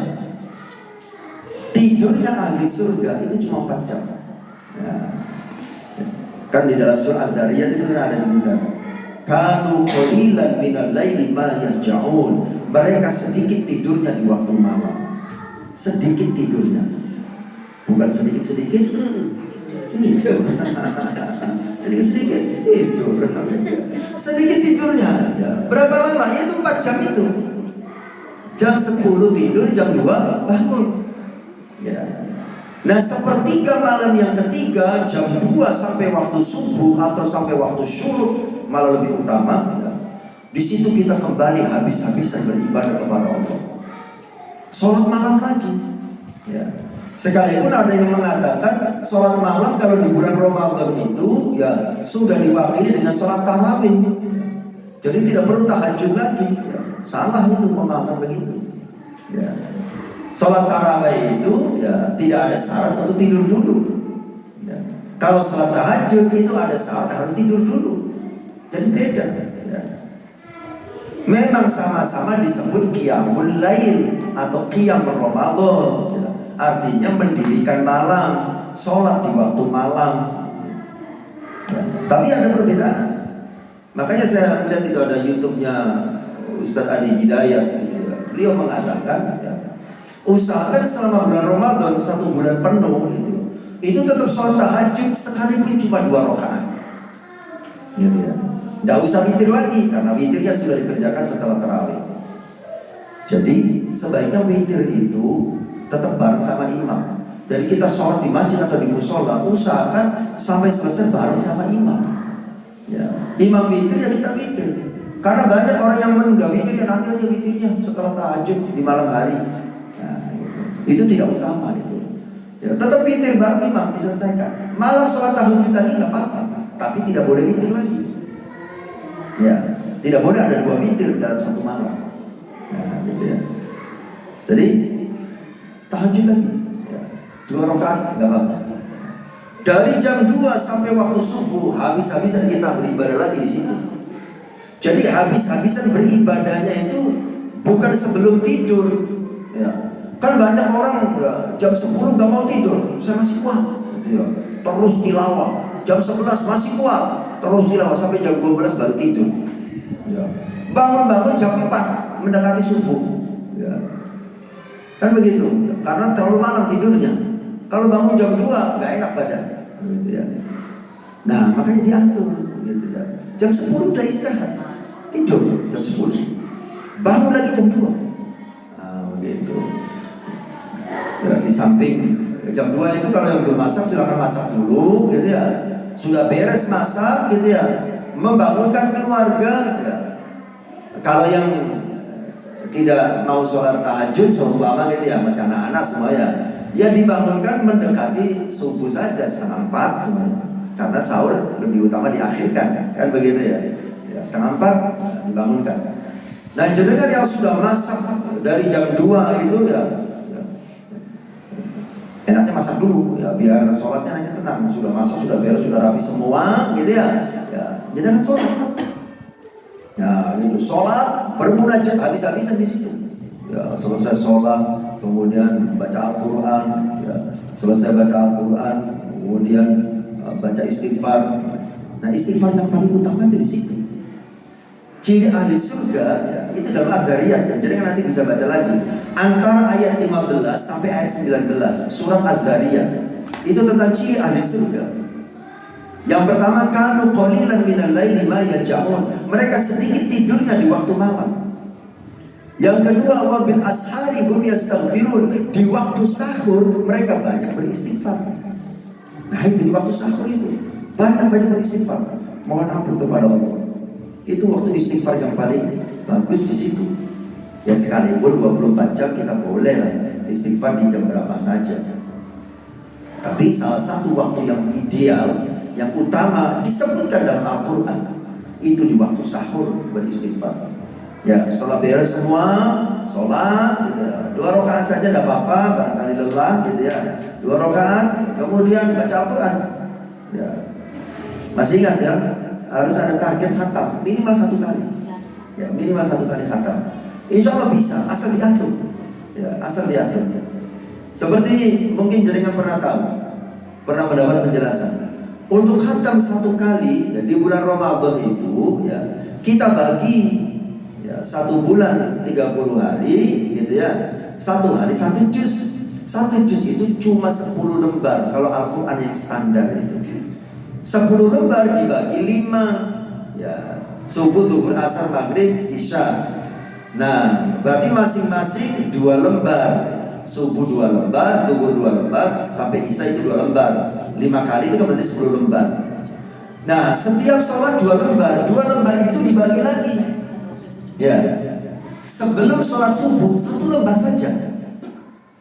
Tidurnya ahli surga itu cuma 4 jam ya. Kan di dalam surah Ad-Dariyat itu ada sebutan kanu qalilan minal laili ma yahja'un. Mereka sedikit tidurnya di waktu malam. Sedikit tidurnya. Bukan sedikit-sedikit tidur. Sedikit-sedikit tidur. Sedikit tidurnya ya. Berapa lama? Itu 4 jam itu. Jam 10 tidur, jam 2 bangun ya. Nah sepertiga malam yang ketiga, jam 2 sampai waktu subuh atau sampai waktu syuruk, malah lebih utama ya. Di situ kita kembali habis-habisan beribadah kepada Allah. Sholat malam lagi ya. Sekalipun ada yang mengatakan sholat malam kalau di bulan Ramadan itu ya sudah diwakili dengan sholat tarawih. Jadi tidak perlu tahajud lagi ya. Salah itu pemahaman begitu ya. Sholat tarawih itu ya tidak ada syarat untuk tidur dulu ya. Kalau sholat tahajud itu ada syarat harus tidur dulu. Jadi beda ya. Memang sama-sama disebut qiyamul lail atau qiyam Ramadan ya. Artinya mendirikan malam, sholat di waktu malam ya. Tapi ada perbedaan. Makanya saya lihat itu ada YouTube-nya Ustaz Adi Hidayat ya. Beliau mengatakan ya, usahakan selama bulan Ramadan 1 bulan penuh itu tetap sholat tahajud sekalipun cuma 2 rakaat gitu ya. Nggak usah witir lagi karena witirnya sudah dikerjakan setelah tarawih. Jadi sebaiknya witir itu tetap bareng sama imam. Jadi kita sholat di masjid atau di musola, usahakan sampai selesai bareng sama imam ya. Imam witir ya kita witir. Karena banyak orang yang menunda witir ya nanti aja witirnya setelah tahajud di malam hari. Itu tidak utama itu. Ya, tetap witir bareng imam diselesaikan. Malam sholat tahajud tadi nggak apa-apa, tapi tidak boleh witir lagi. Ya, tidak boleh ada 2 witir dalam 1 malam. Nah, gitu ya. Jadi tahajud lagi, ya, 2 rakaat nggak apa-apa. Dari jam 2 sampai waktu subuh habis-habisan kita beribadah lagi di situ. Jadi habis-habisan beribadahnya itu bukan sebelum tidur, ya. Kan banyak orang ya, jam 10 gak mau tidur, saya masih kuat gitu ya. Terus tilawah, jam 11 masih kuat, terus tilawah sampai jam 12 baru tidur ya. Bangun-bangun jam 4 mendekati subuh ya. Kan begitu, karena terlalu malam tidurnya. Kalau bangun jam 2 gak enak badan gitu ya. Nah makanya diatur gitu ya. Jam 10 udah istirahat, tidur jam 10, bangun lagi jam 2. Nah begitu ya. Di samping jam 2 itu kalau yang belum masak silakan masak dulu gitu ya. Sudah beres masak gitu ya, membangunkan keluarga ya. Kalau yang tidak mau sholat tahajud seumpama gitu ya, masih anak-anak semua ya, ya dibangunkan mendekati subuh saja, 3:30 semuanya. Karena sahur lebih utama diakhirkan, kan begitu ya. Ya 3:30 dibangunkan. Nah jenengan yang sudah masak dari jam 2 itu ya, enaknya masak dulu ya, biar sholatnya nanti tenang. Sudah masak, sudah beres, sudah rapi semua gitu ya. Ya jenengan sholat. Ya gitu, sholat bermunajat habis-habisan di situ. Ya selesai sholat, kemudian baca Al-Quran, ya selesai baca Al-Quran, kemudian baca istighfar. Nah istighfar yang paling utama itu di situ. Ciri ahli surga ya, itu dalam Ad-Dzariyat ya. Jadi nanti bisa baca lagi antara ayat 15 sampai ayat 19 surat Ad-Dzariyat. Itu tentang ciri ahli surga. Yang pertama, kanu qalilan minal laili ma yahja'un. Mereka sedikit tidurnya di waktu malam. Yang kedua, wa bil ashari hum yastaghfirun. Di waktu sahur mereka banyak beristighfar. Nah itu di waktu sahur itu banyak beristighfar, mohon ampun kepada Allah. Itu waktu istighfar yang paling bagus di situ. Ya sekalipun 24 jam kita boleh lah istighfar di jam berapa saja. Tapi salah satu waktu yang ideal, yang utama disebutkan dalam Al-Quran, itu di waktu sahur beristighfar. Ya setelah beres semua sholat gitu ya, 2 rakaat saja tidak apa-apa, barangkali lelah gitu ya, 2 rakaat kemudian baca Al-Quran ya. Masih ingat ya, harus ada target khatam minimal 1 kali ya, minimal 1 kali khatam. Insya Allah bisa, asal diatur ya, asal diatur. Seperti mungkin jaringan pernah tahu, pernah mendapat penjelasan. Untuk khatam 1 kali ya, di bulan Ramadan itu ya, kita bagi ya, 1 bulan 30 hari gitu ya, 1 hari 1 juz. 1 juz itu cuma 10 lembar kalau Al-Quran yang standar itu. 10 lembar dibagi 5 ya, subuh, zuhur, asar, maghrib, isya. Nah berarti masing-masing 2 lembar. Subuh 2 lembar, zuhur 2 lembar, sampai isya itu 2 lembar. 5 kali itu kan berarti 10 lembar. Nah setiap sholat 2 lembar, 2 lembar itu dibagi lagi ya. Sebelum sholat subuh 1 lembar saja,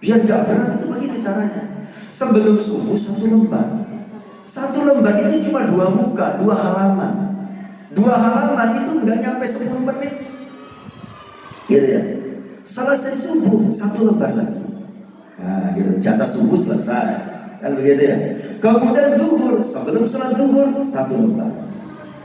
biar gak berat. Itu begitu caranya. Sebelum subuh 1 lembar. 1 lembar itu cuma 2 muka, 2 halaman. 2 halaman itu gak nyampe 10 menit gitu ya. Selesai subuh 1 lembar lagi. Nah gitu, jatah subuh selesai, kan begitu ya. Kemudian zuhur, sebelum sholat zuhur 1 lembar.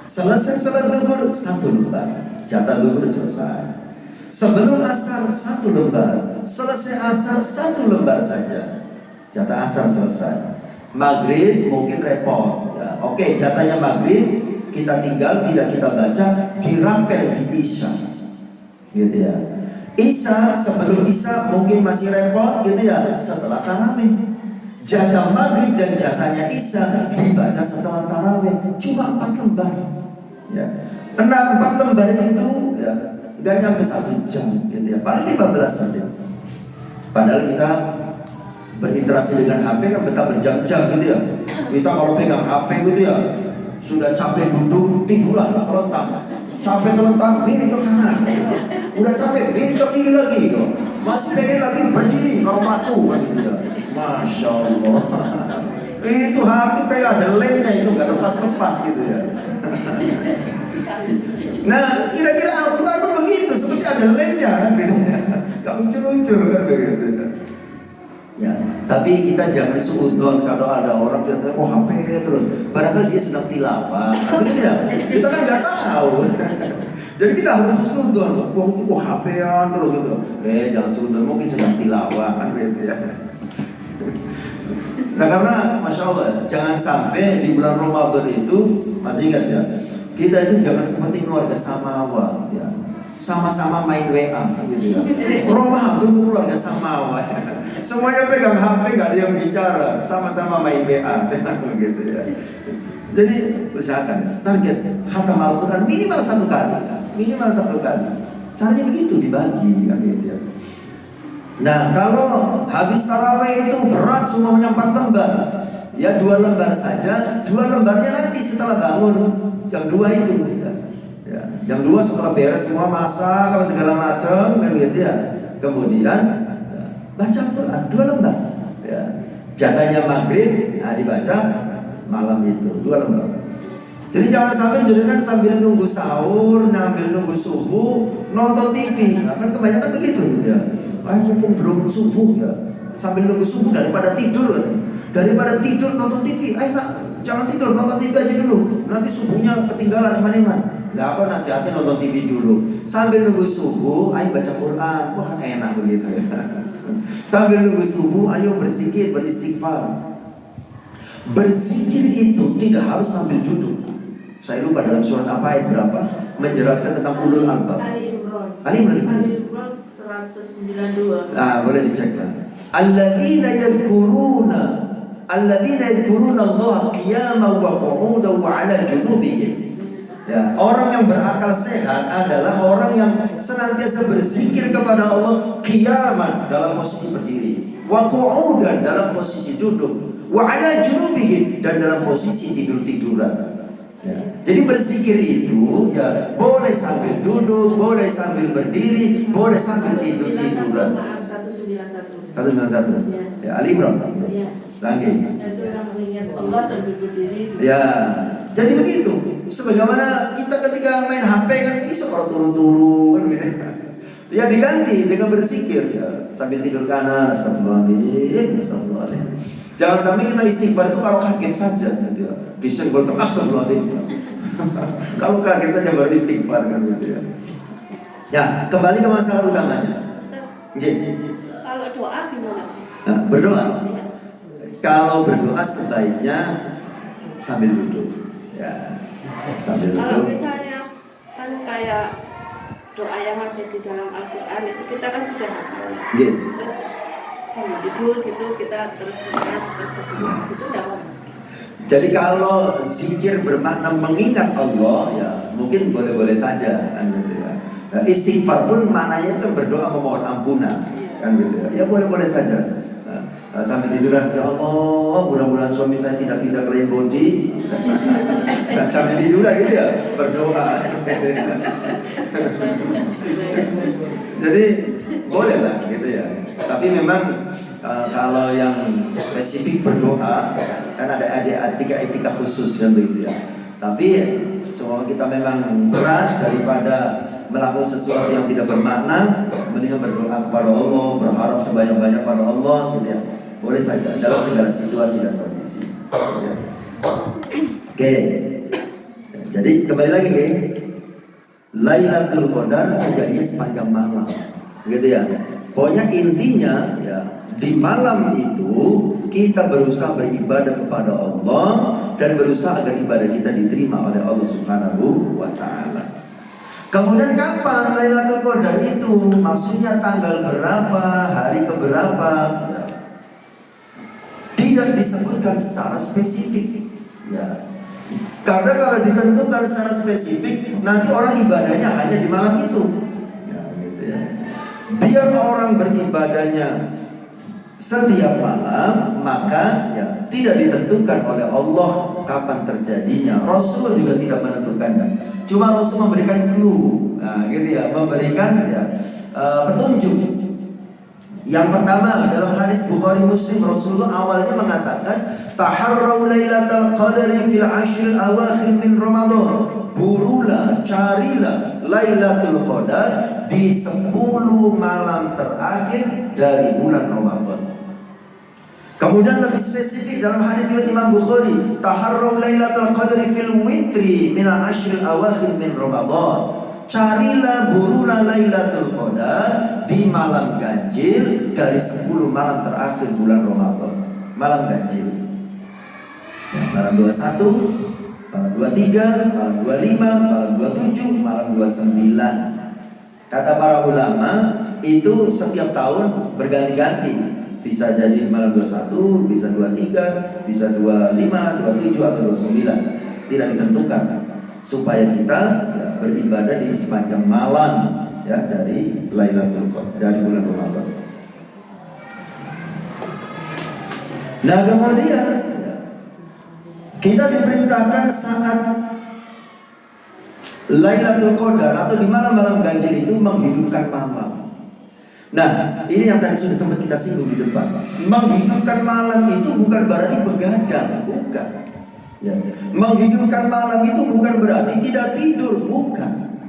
Selesai sholat zuhur 1 lembar, jatah zuhur selesai. Sebelum asar 1 lembar, selesai asar 1 lembar saja, jatah asar selesai. Maghrib mungkin repot ya. Oke, jatahnya maghrib kita tinggal, tidak kita baca, dirapel di isya gitu ya. Isya, sebelum isya mungkin masih repot gitu ya, setelah tarawih. Jatah maghrib dan jatahnya isya dibaca setelah tarawih, cuma 4 lembar ya. 4 lembar itu ya gak nyampe 1 jam gitu ya, paling 15 saja. Padahal kita berinteraksi dengan HP kan betah berjam-jam gitu ya. Kita kalau pegang HP gitu ya, sudah capek duduk, tiduran, terlentang. Capek terlentang, miring ke kanan. Udah capek, miring ke kiri lagi gitu. Masih pengen lagi berdiri kalau matu kan gitu ya. Masya Allah. Itu HP kayak ada lemnya, itu gak lepas-lepas gitu ya. Nah kira-kira Al-Quran itu begitu, seperti ada lemnya kan gitu ya. Gak lucu-lucu kan begitu ya. Ya, tapi kita jangan suudzon kalau ada orang bilang oh HP terus, padahal dia sedang tilawah. Begitu ya? Kita kan nggak tahu. Jadi kita harus seudon. Wah HP-an terus gitu. Jangan seudon, mungkin sedang tilawah kan gitu ya. Nah karena Masya Allah, jangan sampai di bulan Ramadan itu, masih ingat ya, kita itu jangan seperti keluarga Samawa ya. Sama-sama main WA gitu ya. Ramadan itu keluarga Samawa ya. Semuanya pegang HP, gak ada yang bicara, sama-sama main WA gitu ya. Jadi usahakan target khatam Al-Quran minimal 1 kali, minimal 1 kali. Caranya begitu, dibagi kan gitu ya. Nah kalau habis tarawih itu berat semuanya 4 lembar, ya 2 lembar saja, 2 lembarnya nanti setelah bangun jam 2 itu ya. Jam 2 setelah beres semua masak apa segala macam kan gitu ya. Kemudian baca Al-Quran 2 lembar ya. Jatahnya maghrib, dibaca malam itu 2 lembar. Jadi jangan sampai jenengan sambil nunggu sahur, sambil nunggu subuh nonton TV. Nah, kan kebanyakan begitu ya. Mumpung belum subuh ya, sambil nunggu subuh daripada tidur nonton TV. Jangan tidur, nonton TV aja dulu. Nanti subuhnya ketinggalan iman-iman. Lah apa nasihatnya nonton TV dulu. Sambil nunggu subuh, ayo baca Quran. Wah kan enak begitu ya. Sambil nunggu subuh, ayo berzikir, beristighfar. Berzikir itu tidak harus sambil duduk. Saya lupa dalam surat apa ayat berapa menjelaskan tentang ulul albab. Ali Imran 192. Boleh dicek lah. Alladzina yadhkuruna Allah qiyaman wa qu'udan wa 'ala junubihim. Ya, orang yang berakal sehat adalah orang yang senantiasa berzikir kepada Allah qiyaman dalam posisi berdiri, wa qu'udan dalam posisi duduk, wa 'ala junubihim dan dalam posisi tidur-tiduran. Ya. Jadi berzikir itu ya boleh sambil duduk, boleh sambil berdiri, boleh sambil tidur-tiduran. 191. Ya, Ali Imran. Ya. Lagi. Itu yang mengingat Allah sambil berdiri. Ya. Jadi begitu. Sebagaimana kita ketika main HP kan bisa kalau turun-turun gitu. Ya diganti dengan berzikir ya. Sambil tidur kanan, astagfirullahaladzim. Jangan sampai kita istighfar itu kalau kaget saja gitu ya. Disenggol astagfirullahaladzim. Kalau kaget saja baru istighfar kan gitu ya. Ya, kembali ke masalah utamanya. Kalau doa gimana? Nah, berdoa. Kalau berdoa sebaiknya sambil duduk. Ya, sambil duduk. Kalau misalnya kan kayak doa yang ada di dalam Al-Quran itu kita kan sudah hafal. Terus sambil tidur gitu kita terus ingat terus berdoa gitu enggak apa-apa. Jadi kalau zikir bermakna mengingat Allah ya mungkin boleh-boleh saja kan gitu ya. Nah, istighfar pun maknanya itu berdoa memohon ampunan kan gitu ya. Ya boleh-boleh saja. Sambil tiduran, ya Allah, mudah-mudahan suami saya tidak pindah ke lain body. Nah, sambil tiduran gitu ya, berdoa. Jadi boleh lah gitu ya. Tapi memang kalau yang spesifik berdoa kan ada etika khusus kan begitu ya. Tapi semua kita memang berat daripada melakukan sesuatu yang tidak bermakna, mendingan berdoa kepada Allah, berharap sebanyak-banyak pada Allah gitu ya. Boleh saja dalam segala situasi dan kondisi. Ya. Oke. Jadi kembali lagi nih. Lailatul Qadar terjadi sepanjang malam. Gitu ya. Pokoknya intinya ya di malam itu kita berusaha beribadah kepada Allah dan berusaha agar ibadah kita diterima oleh Allah Subhanahu wa taala. Kemudian kapan Lailatul Qadar itu? Maksudnya tanggal berapa, hari keberapa? Ya. Tidak disebutkan secara spesifik. Ya. Karena kalau ditentukan secara spesifik, nanti orang ibadahnya hanya di malam itu. Ya, gitu ya. Biar orang beribadahnya setiap malam, maka ya tidak ditentukan oleh Allah kapan terjadinya. Rasul juga tidak menentukannya. Cuma Rasul memberikan clue, nah, gitu ya, memberikan ya, petunjuk. Yang pertama dalam hadis Bukhari Muslim, Rasulullah awalnya mengatakan taharrau lailatal qadri fil ashril awakhir min Ramadan. Burulah, carilah Lailatul Qadar di 10 malam terakhir dari bulan Ramadan. Kemudian lebih spesifik dalam hadis riwayat Imam Bukhari, taharrau lailatul qadri fil witri min al-ashril awakhir min Ramadan. carilah burulah Lailatul Qadar di malam ganjil dari 10 malam terakhir bulan Ramadan. Malam ganjil. Ya, malam 21, malam 23, malam 25, malam 27, malam 29. Kata para ulama, itu setiap tahun berganti-ganti. Bisa jadi malam 21, bisa 23, bisa 25, 27 atau 29. Tidak ditentukan. Supaya kita ya, beribadah di sepanjang malam ya dari Lailatul Qadar, dari bulan Ramadan. Nah, kemudian ya, kita diperintahkan saat Lailatul Qadar atau di malam-malam ganjil itu menghidupkan malam. Nah, ini yang tadi sudah sempat kita singgung di depan. Menghidupkan malam itu bukan berarti begadang, bukan. Ya. Menghidupkan malam itu bukan berarti tidak tidur, bukan.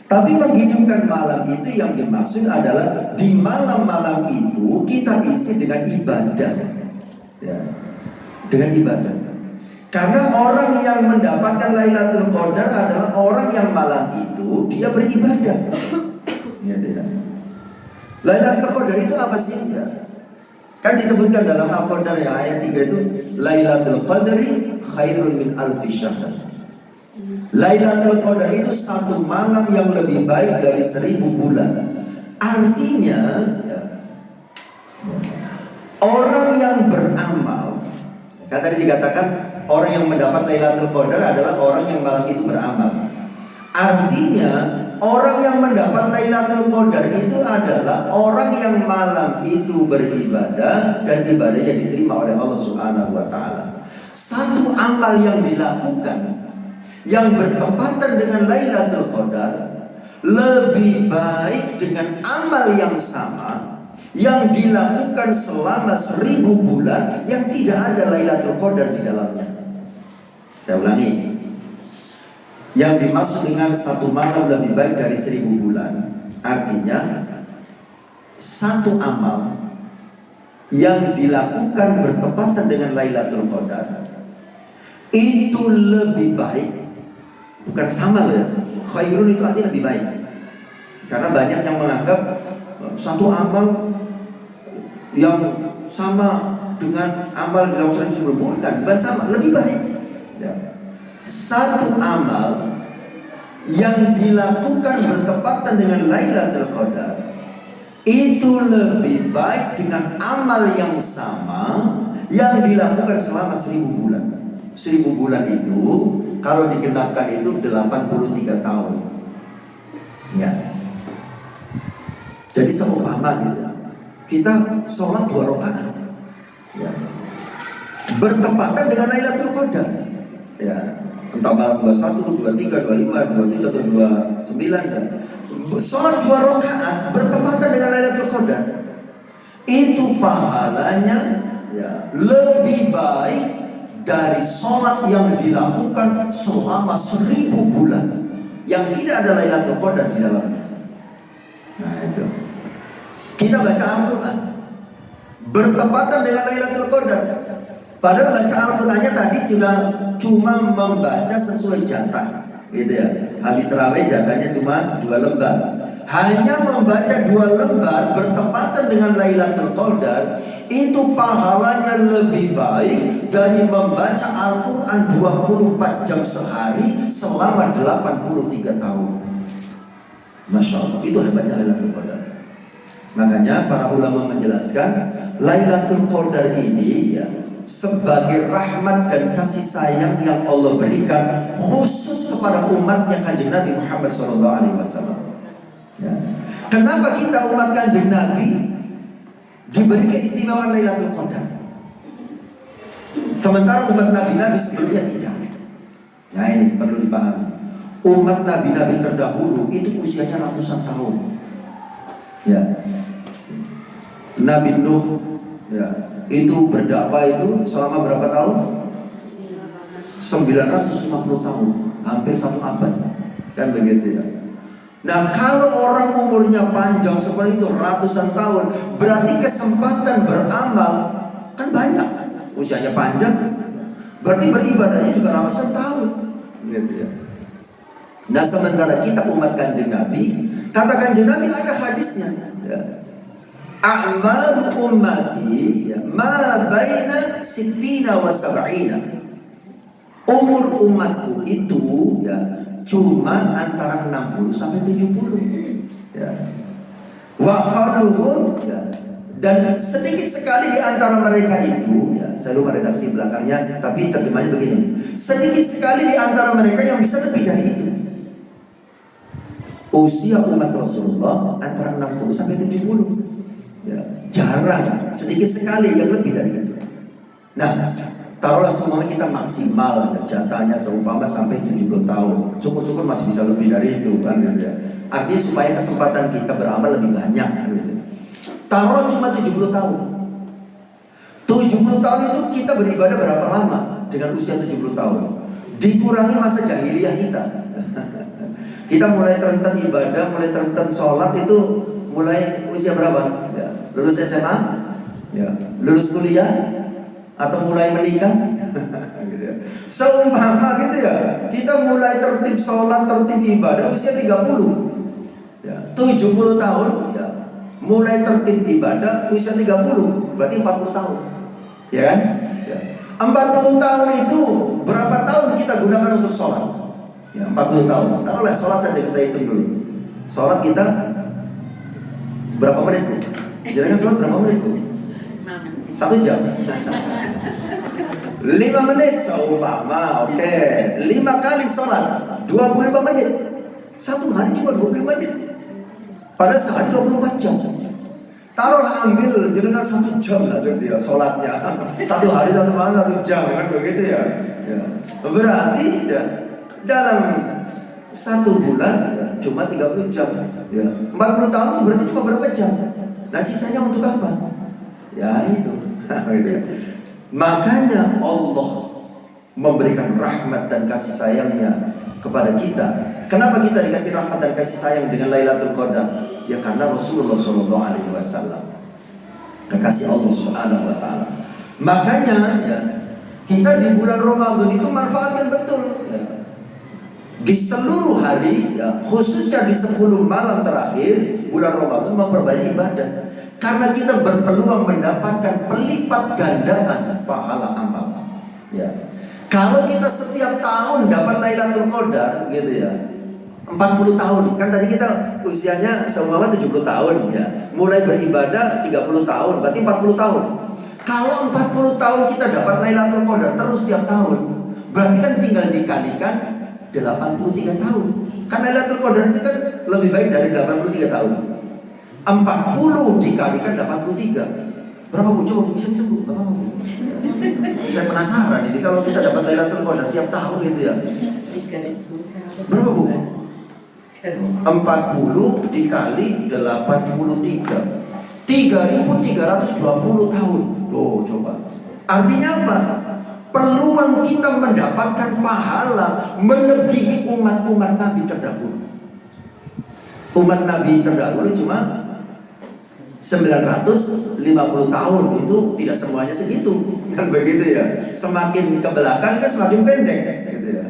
Tapi menghidupkan malam itu yang dimaksud adalah di malam-malam itu kita isi dengan ibadah. Ya. Dengan ibadah. Karena orang yang mendapatkan Lailatul Qadar adalah orang yang malam itu dia beribadah. Gitu ya. Lailatul Qadar itu apa sih? Ya. Kan disebutkan dalam Al-Qadar ya, ayat 3 itu Lailatul Qadri khairun min alfi syahr. Lailatul Qadar itu satu malam yang lebih baik dari 1000 bulan. Artinya ya, orang yang beramal, kan tadi dikatakan orang yang mendapat Lailatul Qadar adalah orang yang malam itu beramal. Artinya orang yang mendapat Lailatul Qadar itu adalah orang yang malam itu beribadah dan ibadahnya diterima oleh Allah Subhanahu wa taala. Satu amal yang dilakukan yang bertepatan dengan Lailatul Qadar lebih baik dengan amal yang sama yang dilakukan selama 1000 bulan yang tidak ada Lailatul Qadar di dalamnya. Saya ulangi. Yang dimaksud dengan satu malam lebih baik dari 1000 bulan, artinya satu amal yang dilakukan bertepatan dengan Lailatul Qadar itu lebih baik, bukan sama ya. Khairun itu artinya lebih baik. Karena banyak yang menganggap satu amal yang sama dengan amal di dalam sebelumnya, bukan sama, lebih baik. Ya. Satu amal yang dilakukan bertepatan dengan Lailatul Qadar itu lebih baik dengan amal yang sama yang dilakukan selama 1000 bulan. 1000 bulan itu kalau digenapkan itu 83 tahun. Ya. Jadi seumpama gitu. Kita sholat 2 rakaat. Ya. Bertepatan dengan Lailatul Qadar. Ya. Entah malam 21, 23, 25, 27 atau 29 dan sholat 2 rakaat bertepatan dengan Lailatul Qadar. Itu pahalanya ya, lebih baik dari sholat yang dilakukan selama 1000 bulan yang tidak ada Lailatul Qadar di dalamnya. Nah itu. Kita baca Al-Quran bertepatan dengan Lailatul Qadar. Padahal baca Al-Qurannya tadi cuma membaca sesuai jatah, gitu ya. Habis raweh jatahnya cuma 2 lembar. Hanya membaca 2 lembar bertepatan dengan Lailatul Qadar itu pahalanya lebih baik dari membaca Al-Quran 24 jam sehari selama 83 tahun. Masya Allah, itu hebatnya Lailatul Qadar. Makanya para ulama menjelaskan Lailatul Qadar ini ya sebagai rahmat dan kasih sayang yang Allah berikan khusus kepada umatnya Kanjeng Nabi Muhammad SAW. Ya. Kenapa kita umat Kanjeng Nabi diberi keistimewaan Lailatul Qadar, sementara umat Nabi sebelumnya tidak? Nah ini perlu dipahami. Umat Nabi terdahulu itu usianya ratusan tahun. Ya. Nabi Nuh ya, itu berdakwah itu selama berapa tahun? 950 tahun, hampir 1 abad. Kan begitu ya. Nah kalau orang umurnya panjang seperti itu ratusan tahun, berarti kesempatan beramal kan banyak. Usianya panjang, berarti beribadahnya juga ratusan tahun. Gitu ya. Nah, sementara kita umat Kanjeng Nabi, kata Kanjeng Nabi ada hadisnya. Ya. A'mal ummati ya, ma baina sittina wa sab'ina. Umur umatku itu ya cuma antara 60 sampai 70. Ya. Wa qaluhum ya. Dan sedikit sekali di antara mereka itu ya, saya lupa redaksi belakangnya, tapi terjemahnya begini. Sedikit sekali di antara mereka yang bisa lebih dari itu. Usia umat Rasulullah antara 60 sampai 70. Ya, jarang, sedikit sekali yang lebih dari itu. Nah, taruhlah semuanya kita maksimal ya, jatahnya seumpama sampai 70 tahun. Syukur-syukur masih bisa lebih dari itu kan gitu ya. Artinya supaya kesempatan kita beramal lebih banyak gitu. Taruhlah cuma 70 tahun. 70 tahun itu kita beribadah berapa lama dengan usia 70 tahun? Dikurangi masa jahiliyah kita. Kita mulai terenten ibadah, mulai terenten sholat itu mulai usia berapa? Ya, lulus SMA? Ya, lulus kuliah? Atau mulai menikah? Gitu ya. Seumpama gitu ya, kita mulai tertib sholat, tertib ibadah usia 30 ya, 70 tahun ya, mulai tertib ibadah usia 30, berarti 40 tahun ya kan? Ya. 40 tahun itu berapa tahun kita gunakan untuk sholat? Ya, 40 tahun. Taruhlah sholat saja kita hitung dulu. Sholat kita berapa menit Bu? Jadi kan sholat berapa menit Bu? 1 jam. 5 menit seumpama, oke. 5 kali sholat 25 menit. Satu hari cuma 25 menit. Pada sehari 24 jam. Taruhlah ambil jenengan 1 jam lah gitu ya sholatnya. 1 hari 1 malam 1 jam kan begitu ya. Ya. Berarti ya dalam 1 bulan ya, cuma 30 jam ya. 40 tahun itu berarti cuma berapa jam? Nah sisanya untuk apa? Ya itu. Makanya Allah memberikan rahmat dan kasih sayangnya kepada kita. Kenapa kita dikasih rahmat dan kasih sayang dengan Lailatul Qadar? Ya karena Rasulullah SAW, kekasih Allah Subhanahu Wa Taala. Makanya ya, kita di bulan Ramadan itu manfaatkan betul. Ya. Di seluruh hari, ya, khususnya di 10 malam terakhir bulan Ramadan memperbanyak ibadah. Karena kita berpeluang mendapatkan pelipat gandaan pahala amal. Ya. Kalau kita setiap tahun dapat Lailatul Qadar gitu ya, 40 tahun, kan tadi kita usianya seumpama 70 tahun ya, mulai beribadah 30 tahun, berarti 40 tahun. Kalau 40 tahun kita dapat Lailatul Qadar terus setiap tahun, berarti kan tinggal dikalikan 83 tahun. Kan Lailatul Qadar itu kan lebih baik dari 83 tahun. 40 dikalikan 83. Berapa Bu? Coba bisa disebut berapa Bu? Saya penasaran ini kalau kita dapat Lailatul Qadar tiap tahun itu ya. Berapa Bu? 40 dikali 83, 3.320 tahun. Loh coba. Artinya apa? Peluang kita mendapatkan pahala melebihi umat-umat Nabi terdahulu. Umat Nabi terdahulu cuma 950 tahun, itu tidak semuanya segitu. Kan begitu ya. Semakin ke belakang kan semakin pendek gitu ya.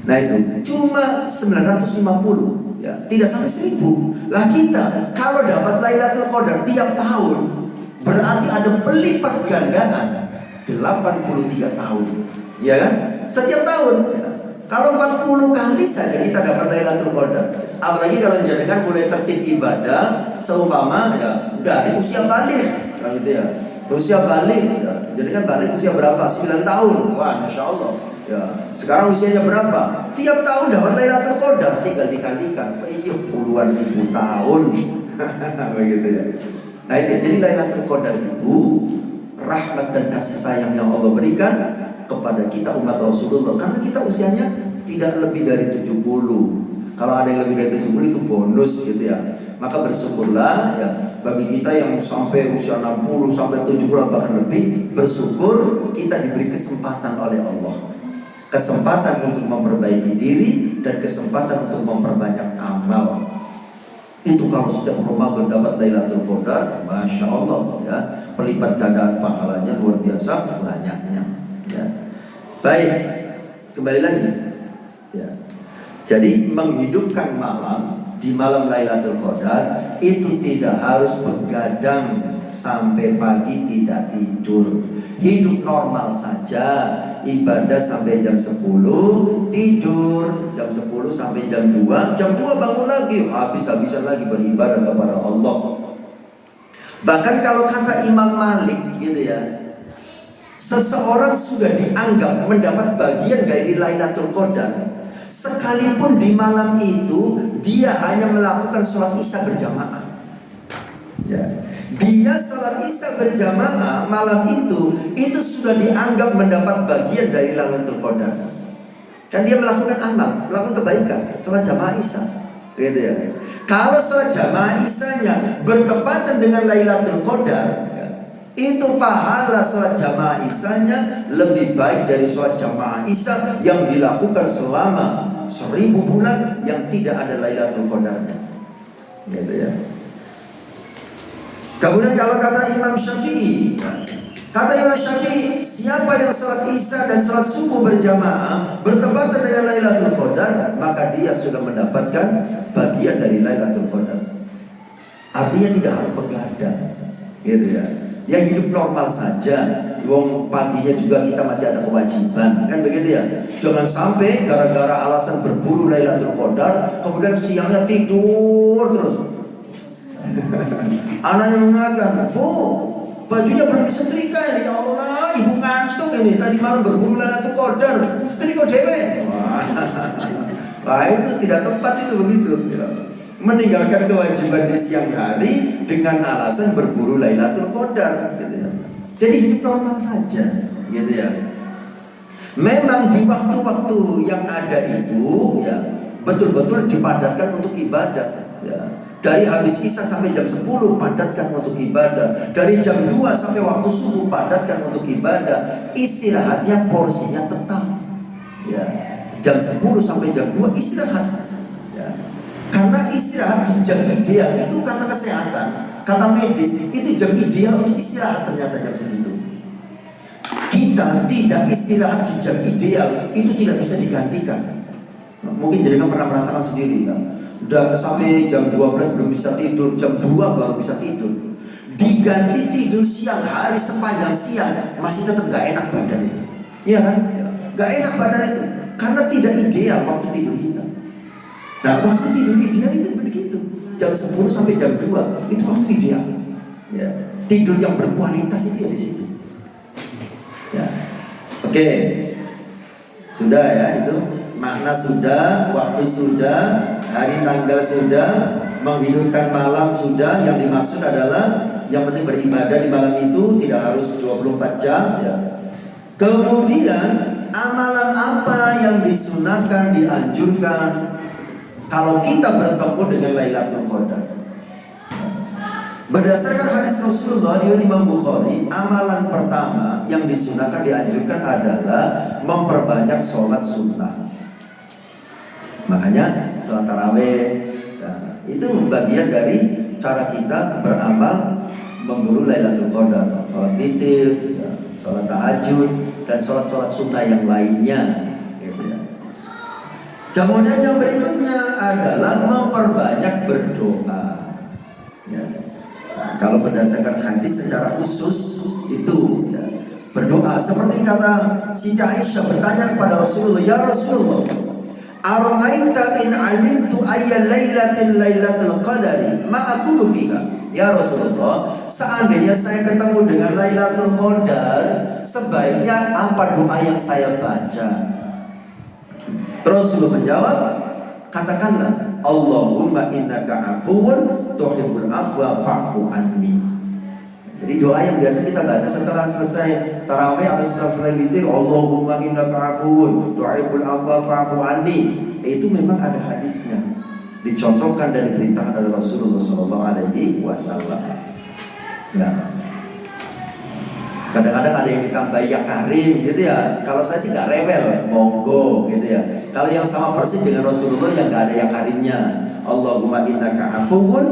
Nah itu cuma 950 ya, tidak sampai 1000. Lah kita kalau dapat Lailatul Qadar tiap tahun berarti ada pelipat gandaan 83 tahun. Ya kan? Setiap tahun. Ya. Kalau 40 kali saja kita dapat Lailatul Qadar. Apalagi kalau jangan mulai tertib ibadah seumpama ya dari usia balik kan gitu ya. Usia balik ya. Jadi kan balik usia berapa? 9 tahun. Wah, Masya Allah. Ya, sekarang usianya berapa? Tiap tahun dapat Lailatul Qadar, tinggal dikalikan, puluhan ribu tahun. Begitu ya. Nah itu, jadi Lailatul Qadar itu rahmat dan kasih sayang yang Allah berikan kepada kita umat Rasulullah. Karena kita usianya tidak lebih dari 70. Kalau ada yang lebih dari 70 itu bonus gitu ya. Maka bersyukurlah ya bagi kita yang sampai usia 60 sampai 70 bahkan lebih, bersyukur kita diberi kesempatan oleh Allah. Kesempatan untuk memperbaiki diri dan kesempatan untuk memperbanyak amal. Itu kalau setiap Ramadan dapat Lailatul Qadar, Masya Allah ya, pelipat gandaan pahalanya luar biasa banyaknya ya. Baik, kembali lagi ya. Jadi menghidupkan malam di malam Lailatul Qadar itu tidak harus begadang sampai pagi tidak tidur. Hidup normal saja, ibadah sampai jam 10, tidur jam 10 sampai jam 2, jam 2 bangun lagi, habis-habisan lagi beribadah kepada Allah. Bahkan kalau kata Imam Malik gitu ya, seseorang sudah dianggap mendapat bagian dari Lailatul Qadar sekalipun di malam itu dia hanya melakukan sholat isya berjamaah. Ya. Dia sholat isya berjamaah malam itu sudah dianggap mendapat bagian dari Lailatul Qadar. Dan dia melakukan amal, melakukan kebaikan, sholat jamaah isya, gitu ya. Kalau sholat jamaah isyanya bertepatan dengan Lailatul Qadar, itu pahala sholat jamaah isyanya lebih baik dari sholat jamaah isya yang dilakukan selama 1000 bulan yang tidak ada Lailatul Qadarnya, gitu ya. Kemudian kalau kata Imam Syafi'i, siapa yang sholat isya dan sholat subuh berjamaah bertepatan dengan Lailatul Qadar, maka dia sudah mendapatkan bagian dari Lailatul Qadar. Artinya tidak harus begadang, gitu ya. Yang hidup normal saja. Wong paginya juga kita masih ada kewajiban, kan begitu ya. Jangan sampai gara-gara alasan berburu Lailatul Qadar kemudian siangnya tidur terus. Anaknya mengatakan, "Bu, bajunya belum disetrika ini, ya Allah, ibu ngantuk ini. Tadi malam berburu Lailatul Qadar, setrika dewe." Wah, itu tidak tepat itu begitu. Ya. Meninggalkan kewajiban di siang hari dengan alasan berburu Lailatul Qadar, gitu ya. Jadi hidup normal saja, gitu ya. Memang di waktu-waktu yang ada itu, ya, betul-betul dipadatkan untuk ibadah, ya. Dari habis isya sampai jam 10 padatkan untuk ibadah. Dari jam 2 sampai waktu subuh padatkan untuk ibadah. Istirahatnya porsinya tetap, ya. Jam 10 sampai jam 2 istirahat, ya. Karena istirahat di jam ideal itu kata kesehatan, kata medis, itu jam ideal untuk istirahat ternyata jam segitu. Kita tidak istirahat di jam ideal itu tidak bisa digantikan. Mungkin jenengan pernah merasakan sendiri kan? Udah sampai jam 12 belum bisa tidur, jam 2 baru bisa tidur. Diganti tidur siang hari sepanjang siang masih tetap gak enak badan itu. Iya kan? Gak enak badan itu karena tidak ideal waktu tidur kita. Nah, waktu tidur ideal itu begitu. Jam 10 sampai jam 2 itu waktu ideal. Ya. Tidur yang berkualitas itu ya di situ. Ya. Oke. Sudah ya itu. Makna sudah, waktu sudah, hari tanggal sudah, menghidupkan malam sudah. Yang dimaksud adalah yang penting beribadah di malam itu tidak harus 24 jam ya. Kemudian amalan apa yang disunahkan, dianjurkan kalau kita bertemu dengan Lailatul Qadar? Berdasarkan hadis Rasulullah riwayat Imam Bukhari, amalan pertama yang disunahkan, dianjurkan adalah memperbanyak sholat sunnah. Makanya sholat tarawih, nah, itu bagian dari cara kita beramal memburu Lailatul Qadar. Sholat witir, ya, sholat tahajud, dan sholat-sholat sunnah yang lainnya, gitu ya. Kemudian yang berikutnya adalah memperbanyak berdoa, ya. Nah, kalau berdasarkan hadis secara khusus itu ya, berdoa seperti kata Siti Aisyah bertanya kepada Rasulullah, "Ya Rasulullah, ara'aita in 'alimtu ayya lailatul qadari ma aqulu fiha?" Ya Rasulullah, seandainya saya ketemu dengan Lailatul Qadar, sebaiknya apa doa yang saya baca? Rasulullah menjawab, katakanlah, Allahumma innaka afuwun tuhibbul afwa fa'fu anni. Jadi doa yang biasa kita baca setelah selesai tarawih atau setelah selesai witir, Allahumma innaka afuwun tuhibbul afwa fa'fu anni, itu memang ada hadisnya, dicontohkan dan diperintahkan oleh Rasulullah SAW. Nah, kadang-kadang ada yang ditambah ya karim gitu ya. Kalau saya sih gak rewel, monggo gitu ya. Kalau yang sama persis dengan Rasulullah yang gak ada ya karimnya, Allahumma innaka afuwun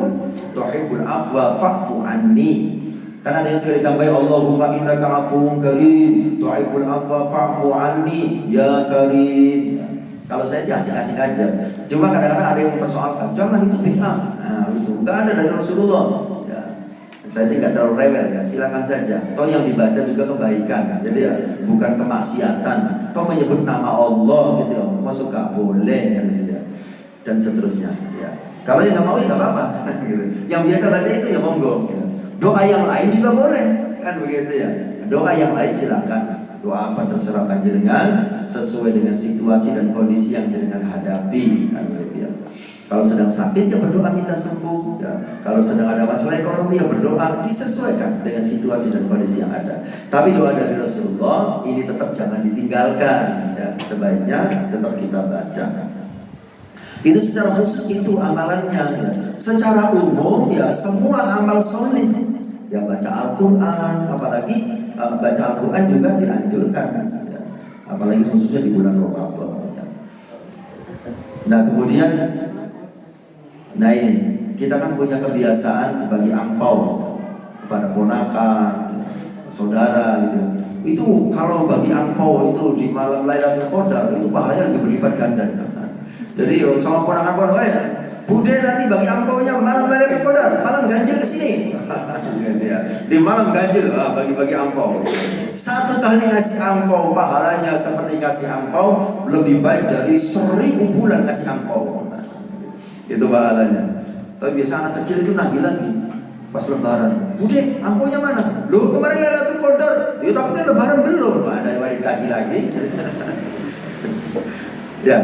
tuhibbul afwa fa'fu anni. Karena ada yang sudah ditambahi Allahumma innaka afuwun karim tuhibbul afwa fa'fu anni ya karim. Kalau saya sih asik-asik aja. Cuma kadang-kadang ada yang mempersoalkan, jangan itu bid'ah. Nah, itu nggak ada dari Rasulullah. Ya. Saya sih nggak terlalu rewel ya, silakan saja. Toh yang dibaca juga kebaikan, jadi ya bukan kemaksiatan. Toh menyebut nama Allah gitu ya, masuk nggak boleh kan gitu ya. Dan seterusnya. Ya. Kalau yang nggak mau ya nggak apa-apa. Gitu. Yang biasa baca itu ya monggo. Gitu. Doa yang lain juga boleh, kan begitu ya. Doa yang lain silakan. Doa apa terserah panjenengan sesuai dengan situasi dan kondisi yang jenengan hadapi, kan begitu ya. Kalau sedang sakit ya berdoa minta sembuh ya. Kalau sedang ada masalah ekonomi ya berdoa, disesuaikan dengan situasi dan kondisi yang ada. Tapi doa dari Rasulullah ini tetap jangan ditinggalkan ya. Sebaiknya tetap kita baca. Itu secara khusus itu amalannya ya. Secara umum ya semua amal soleh ya, baca Al-Quran, apalagi baca Al-Quran juga dianjurkan ya. Apalagi khususnya di bulan Ramadan ya. Nah kemudian, nah ini kita kan punya kebiasaan bagi angpau kepada ponakan, saudara gitu. Itu kalau bagi angpau itu di malam Lailatul Qadar itu pahalanya lebih berlipat ganda. Jadi sama ponakan-ponakan ya, bude nanti bagi angpaunya malam Lailatul Qadar, malam ganjil ke sini. Di malam ganjil bagi-bagi angpau. Satu kali ngasih angpau pahalanya seperti ngasih angpau lebih baik dari 1000 bulan ngasih angpau. Itu pahalanya. Tapi biasa anak kecil itu nagih lagi pas lebaran. Bude, angpaunya mana? Loh kemarin Lailatul Qadar. Ya tapi kan lebaran belum. Ada yang nagih lagi. Ya.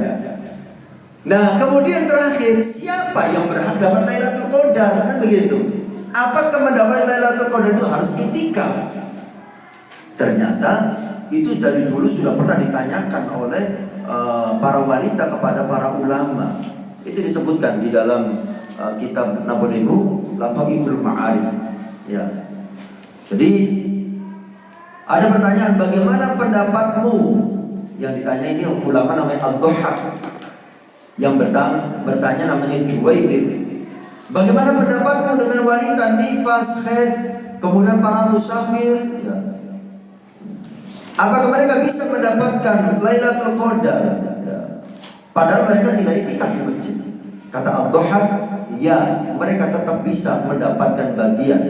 Nah kemudian terakhir, siapa yang berhak dapat Lailatul Qadar? Kan begitu. Apakah mendapat Lailatul Qadar itu harus itikaf? Ternyata itu dari dulu sudah pernah ditanyakan oleh para wanita kepada para ulama. Itu disebutkan di dalam kitab Nabonimu Lataiful Ma'arif ya. Jadi ada pertanyaan, bagaimana pendapatmu? Yang ditanya ini ulama namanya Al-Dhahhak. Yang bertanya namanya Juwaybir. Bagaimana pendapatmu dengan wanita nifas, haid, kemudian para musafir ya. Apakah mereka bisa mendapatkan Lailatul Qadar ya. Padahal mereka tidak itikaf di masjid. Kata Al-Dhahhak, ya mereka tetap bisa mendapatkan bagian.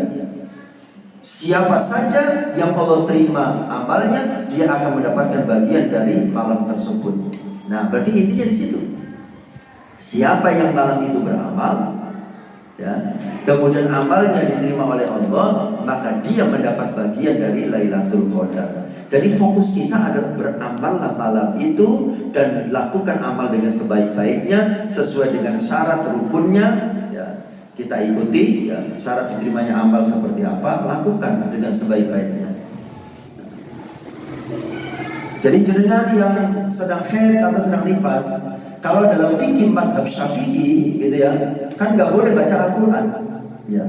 Siapa saja yang Allah terima amalnya, dia akan mendapatkan bagian dari malam tersebut. Nah berarti intinya di situ. Siapa yang malam itu beramal ya, kemudian amalnya diterima oleh Allah, maka dia mendapat bagian dari Lailatul Qadar. Jadi fokus kita adalah beramallah malam itu dan lakukan amal dengan sebaik-baiknya sesuai dengan syarat rukunnya ya. Kita ikuti ya, syarat diterimanya amal seperti apa, lakukan dengan sebaik-baiknya. Jadi jenengan yang sedang haid atau sedang nifas, kalau dalam fikih mazhab Syafi'i gitu ya, kan nggak boleh baca Al-Quran ya.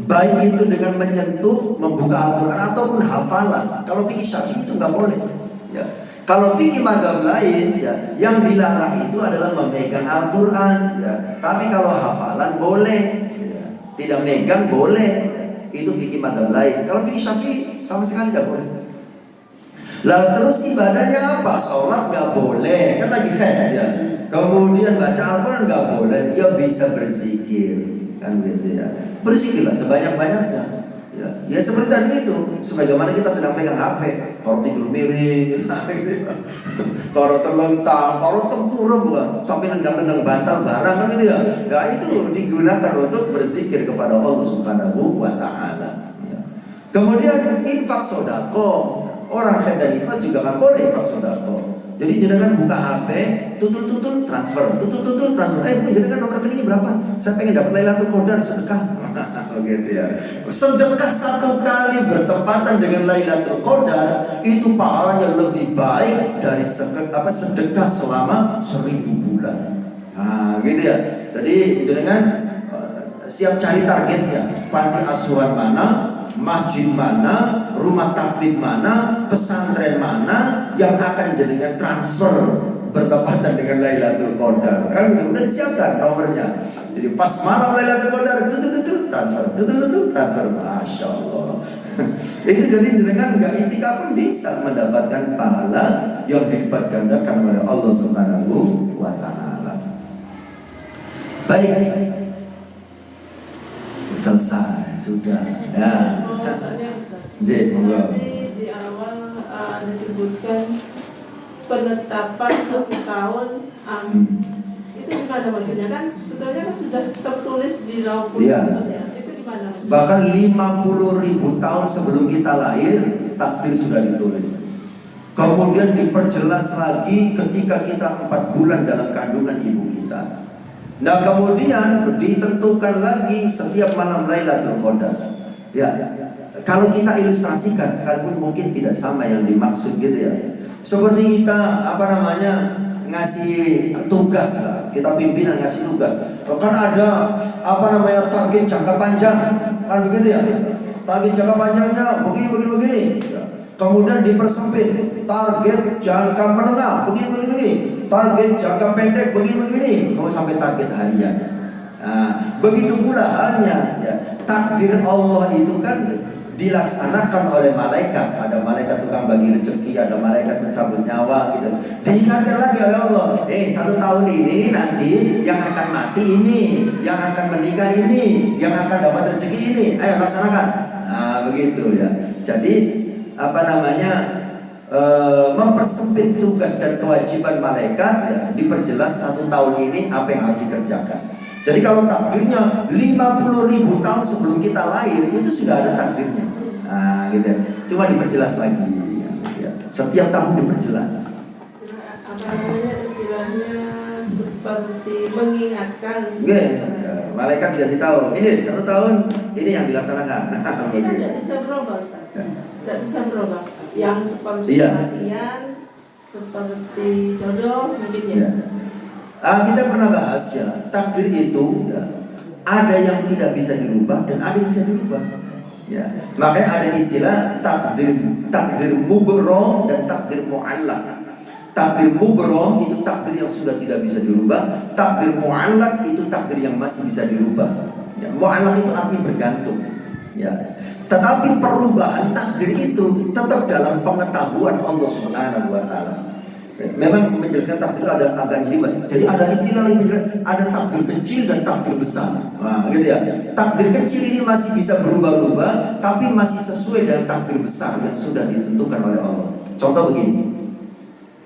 Baik itu dengan menyentuh, membuka Al-Quran ataupun hafalan. Kalau fikih Syafi'i itu nggak boleh ya. Kalau fikih mazhab lain ya, yang dilarang itu adalah memegang Al-Quran ya. Tapi kalau hafalan boleh ya. Tidak megang boleh ya. Itu fikih mazhab lain. Kalau fikih Syafi'i sama sekali nggak boleh. Lalu terus ibadahnya apa? Sholat nggak boleh, kan lagi haid ya. Kemudian baca Al-Quran nggak boleh, dia bisa berzikir, kan gitu ya. Berzikirlah sebanyak-banyaknya. Ya seperti tadi itu, sebagaimana kita sedang pegang HP, kalau tidur miring, gitu, kalau terlentang, kalau tempurung, sampai nendang-nendang bantal barang, kan gitu ya. Ya itu digunakan untuk berzikir kepada Allah Subhanahu wa Ta'ala. Ya. Kemudian infak sodako, orang haid dan nifas juga kan boleh infak sodako. Jadi jangan buka HP, tutul transfer, tutul transfer. Jangan nomor rekeningnya berapa? Saya pengen dapat Lailatul Qadar sedekah. Gitu ya. Sedekah satu kali bertepatan dengan Lailatul Qadar itu pahalanya lebih baik dari sedekah selama 1000 bulan. Nah, gitu ya. Jadi jangan siap cari targetnya. Panti asuhan mana? Masjid mana, rumah tahfidz mana, pesantren mana yang akan jadikan transfer bertepatan dengan Lailatul Qadar. Kan udah disiapkan nomornya. Jadi pas malam Lailatul Qadar transfer, masya Allah. Itu jadi dengan nggak itikaf pun bisa mendapatkan pahala yang dilipat gandakan oleh Allah Subhanahu wa Ta'ala. Baik, selesai sudah. Ya. Jadi di awal disebutkan penetapan 1 tahun. Itu gimana maksudnya? Kan sebetulnya kan sudah tertulis di lauh putih. Iya. Itu gimana maksudnya? Bahkan 50.000 tahun sebelum kita lahir, takdir sudah ditulis. Kemudian diperjelas lagi ketika kita 4 bulan dalam kandungan ibu kita. Nah kemudian ditentukan lagi setiap malam Lailatul Qadar. Ya, kalau kita ilustrasikan, sekalipun mungkin tidak sama yang dimaksud gitu ya. Seperti kita ngasih tugas lah, kita pimpinan ngasih tugas. Kan ada target jangka panjang, kan begitu ya? Target jangka panjangnya begini. Kemudian dipersempit, target jangka menengah begini. Target jangka pendek begini. Mau sampai target harian. Nah, begitu pula halnya ya. Takdir Allah itu kan dilaksanakan oleh malaikat. Ada malaikat tukang bagi rezeki, ada malaikat mencabut nyawa gitu. Diingatkan lagi oleh Allah, 1 tahun ini nanti yang akan mati ini, yang akan menikah ini, yang akan dapat rezeki ini. Ayo laksanakan. Nah, begitu ya. Jadi mempersempit tugas dan kewajiban malaikat ya, diperjelas 1 tahun ini apa yang harus dikerjakan. Jadi kalau takdirnya 50.000 tahun sebelum kita lahir, itu sudah ada takdirnya. Nah, gitu. Cuma diperjelas lagi ya. Setiap tahun diperjelas. Istilahnya seperti mengingatkan. Ya, malaikat dikasih tahu, ini 1 tahun ini yang dilaksanakan. Nah, kita tidak bisa berubah, Ustaz. Tidak bisa berubah. Yang seperti kematian, seperti jodoh, mungkin ya. Kita pernah bahas ya, takdir itu ya, ada yang tidak bisa dirubah dan ada yang bisa dirubah. Ya, makanya ada istilah takdir mubrom dan takdir mu'allaq. Takdir mubrom itu takdir yang sudah tidak bisa dirubah. Takdir mu'allaq itu takdir yang masih bisa dirubah. Ya, mu'allaq itu artinya bergantung. Ya. Tetapi perubahan takdir itu tetap dalam pengetahuan Allah Subhanahu wa Ta'ala. Memang menjelaskan takdir ada agak jelimet. Jadi ada istilah yang menjelaskan ada takdir kecil dan takdir besar. Nah, gitu ya. Takdir kecil ini masih bisa berubah-ubah, tapi masih sesuai dengan takdir besar yang sudah ditentukan oleh Allah. Contoh begini,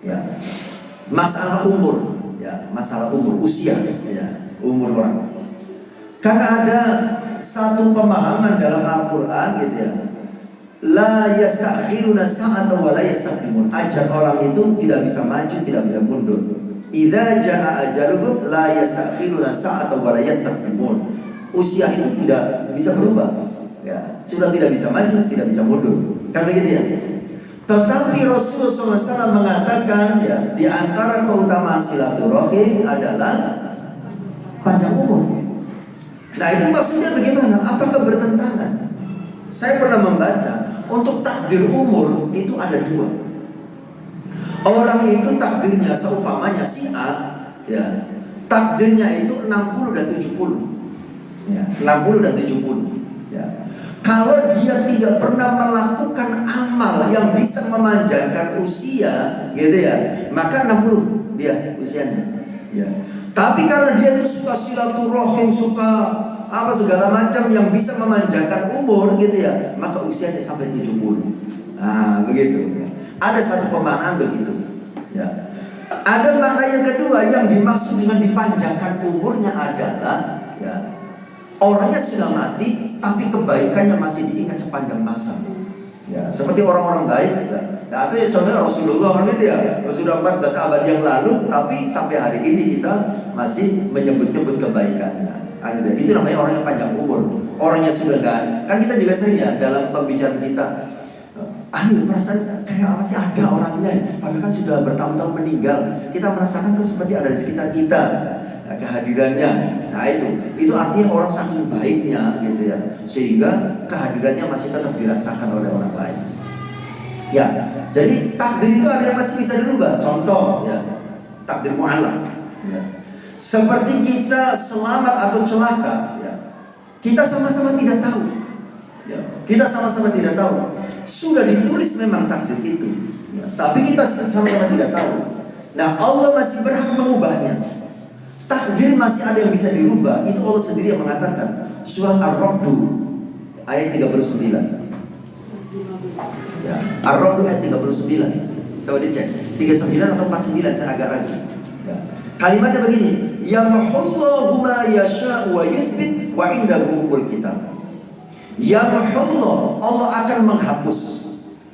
ya, masalah umur, usia, ya, umur orang. Karena ada satu pemahaman dalam Al-Quran gitu ya, la yastakhiruna sa'atan wa la yastaqdimun. Ajal orang itu tidak bisa maju, tidak bisa mundur. Idza jaa ajaluhum la yastakhiruna sa'atan wa la yastaqdimun. Usia itu tidak bisa berubah. Ya, sudah tidak bisa maju, tidak bisa mundur. Kan begitu ya? Tetapi Rasulullah SAW mengatakan ya, di antara keutamaan silaturahim adalah panjang umur. Nah, itu maksudnya bagaimana? Apakah bertentangan? Saya pernah membaca untuk takdir umur itu ada 2. Orang itu takdirnya seumpamanya si A, ya, takdirnya itu 60 dan 70. Ya, 60 dan 70. Ya. Kalau dia tidak pernah melakukan amal yang bisa memanjangkan usia, gitu ya, maka 60 dia usianya. Ya. Tapi karena dia itu suka silaturahim, suka segala macam yang bisa memanjangkan umur gitu ya, maka usianya sampai 70. Nah, begitu ya. Ada satu pemahaman begitu. Ya. Ada makna yang kedua yang dimaksud dengan dipanjangkan umurnya adalah ya, orangnya sudah mati tapi kebaikannya masih diingat sepanjang masa. Ya, seperti orang-orang baik ya. Nah, itu ya contohnya Rasulullah gitu ya. Sudah 14 abad yang lalu tapi sampai hari ini kita masih menyebut-nyebut kebaikannya. Itu namanya orang yang panjang umur. Orangnya sudah kan kita juga sering ya dalam pembicaraan kita, perasaan kayak masih ada orangnya, padahal kan sudah bertahun-tahun meninggal. Kita merasakan tuh seperti ada di sekitar kita, kehadirannya. Nah, itu artinya orang saking baiknya gitu ya, sehingga kehadirannya masih tetap dirasakan oleh orang lain. Ya, jadi takdir itu ada yang masih bisa dirubah. Contoh ya, takdir mu'allaq. Ya. Seperti kita selamat atau celaka, ya, kita sama-sama tidak tahu. Ya, kita sama-sama tidak tahu. Sudah ditulis memang takdir itu. Ya, tapi kita sama-sama tidak tahu. Nah, Allah masih berhak mengubahnya. Takdir masih ada yang bisa dirubah. Itu Allah sendiri yang mengatakan. Surat Ar-Ra'd ayat 39. Ya, Ar-Ra'd ayat 39. Coba dicek. 39 atau 49, saya agak ragu. Ya. Kalimatnya begini, yamhullahu ma yasha'u wa yuthbit wa indahu ummul kitab. Yamhullahu, Allah akan menghapus.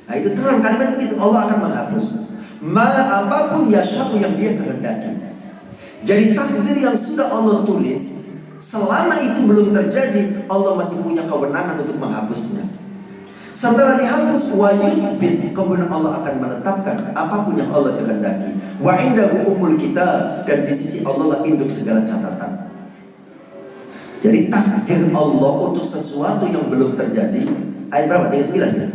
Nah, itu terang kalimat begitu, Allah akan menghapus. Apapun yasha'u yang dia kehendaki. Jadi takdir yang sudah Allah tulis, selama itu belum terjadi, Allah masih punya kewenangan untuk menghapusnya. Setelah dihapus, wa yuthbit, kemudian Allah akan menetapkan apapun yang Allah kehendaki. Wa indahu ummul kitab, dan di sisi Allah lah induk segala catatan. Jadi takdir Allah untuk sesuatu yang belum terjadi, ayat berapa? 39 ya?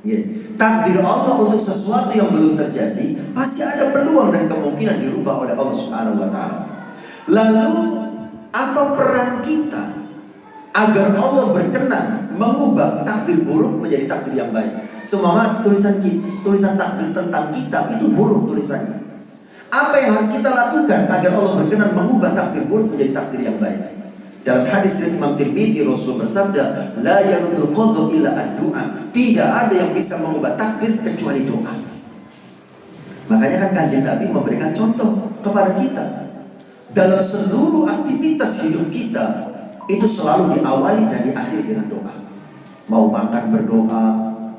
Yeah. Takdir Allah untuk sesuatu yang belum terjadi pasti ada peluang dan kemungkinan dirubah oleh Allah Subhanahu wa Ta'ala. Lalu apa peran kita agar Allah berkenan mengubah takdir buruk menjadi takdir yang baik? Semua tulisan takdir tentang kita itu buruk tulisannya. Apa yang harus kita lakukan agar Allah berkenan mengubah takdir buruk menjadi takdir yang baik? Dalam hadis dari Imam Tirmidzi, Rasul bersabda, la yarudul qadar illa ad-du'a. Tidak ada yang bisa mengubah takdir kecuali doa. Makanya kan Kanjeng Nabi memberikan contoh kepada kita. Dalam seluruh aktivitas hidup kita itu selalu diawali dan diakhiri dengan doa. Mau makan berdoa,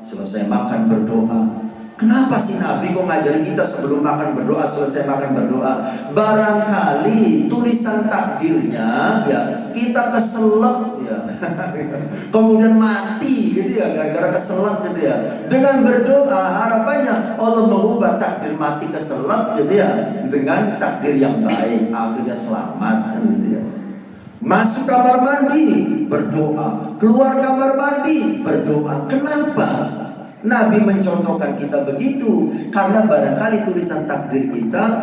selesai makan berdoa. Kenapa sih Nabi kok ngajarin kita sebelum makan berdoa, selesai makan berdoa? Barangkali tulisan takdirnya ya kita keselak ya. Kemudian mati gitu ya, gara-gara keselak gitu ya. Dengan berdoa harapannya Allah mengubah takdir mati keselak gitu ya dengan takdir yang baik, akhirnya selamat gitu ya. Masuk kamar mandi berdoa, keluar kamar mandi berdoa. Kenapa? Nabi mencontohkan kita begitu karena barangkali tulisan takdir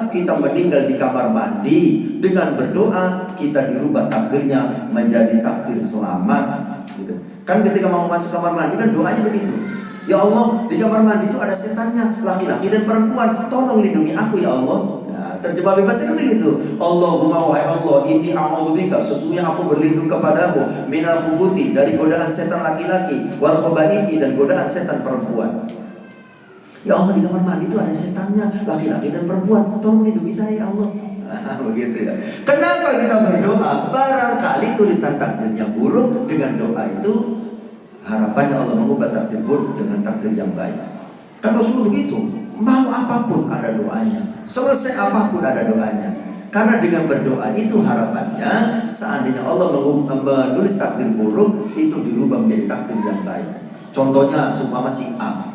kita meninggal di kamar mandi, dengan berdoa kita dirubah takdirnya menjadi takdir selamat gitu. Kan ketika mau masuk kamar mandi kan doanya begitu, ya Allah, di kamar mandi itu ada setannya, laki-laki dan perempuan, tolong lindungi aku ya Allah. Terjemah bebasnya kan begitu. Allahumma wahai Allah, inni a'udzubika, sesungguhnya aku berlindung kepadamu minal khubuthi, dari godaan setan laki-laki, wal khabaithi, dan godaan setan perempuan. Ya Allah, di kamar mandi itu ada setannya, laki-laki dan perempuan, tolong lindungi saya ya Allah. Begitu ya. Kenapa kita berdoa? Barangkali tulisan takdirnya buruk, dengan doa itu harapannya Allah mengubah takdir buruk dengan takdir yang baik. Kan Rasul begitu, mau apapun ada doanya, selesai apapun ada doanya. Karena dengan berdoa itu harapannya seandainya Allah menulis takdir buruk itu dirubah menjadi takdir yang baik. Contohnya seumpama si A,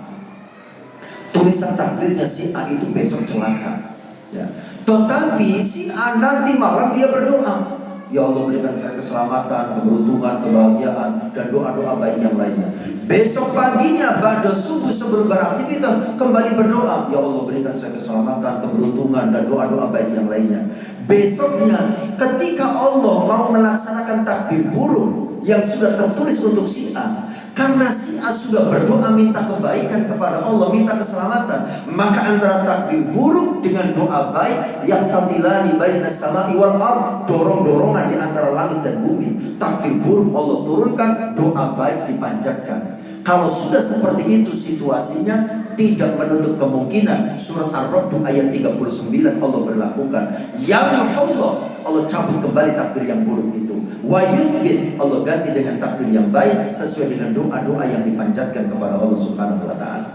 tulisan takdirnya si A itu besok celaka ya. Tetapi si A nanti malam dia berdoa, ya Allah berikan saya keselamatan, keberuntungan, kebahagiaan, dan doa-doa baik yang lainnya. Besok paginya pada subuh sebelum beraktivitas kembali berdoa, ya Allah berikan saya keselamatan, keberuntungan, dan doa-doa baik yang lainnya. Besoknya ketika Allah mau melaksanakan takdir buruk yang sudah tertulis untuk si A, karena si A sudah berdoa minta kebaikan kepada Allah, minta keselamatan, maka antara takdir buruk dengan doa baik yang tatilani bainas sama'i wal ardh, dorong-dorongan di antara langit dan bumi. Takdir buruk Allah turunkan, doa baik dipanjatkan. Kalau sudah seperti itu situasinya, tidak menutup kemungkinan surat Ar-Ra'd ayat 39 Allah berlakukan. Ya Allah, Allah cabut kembali takdir yang buruk itu. Wa yuthbit, Allah ganti dengan takdir yang baik sesuai dengan doa-doa yang dipanjatkan kepada Allah Subhanahu wa Ta'ala.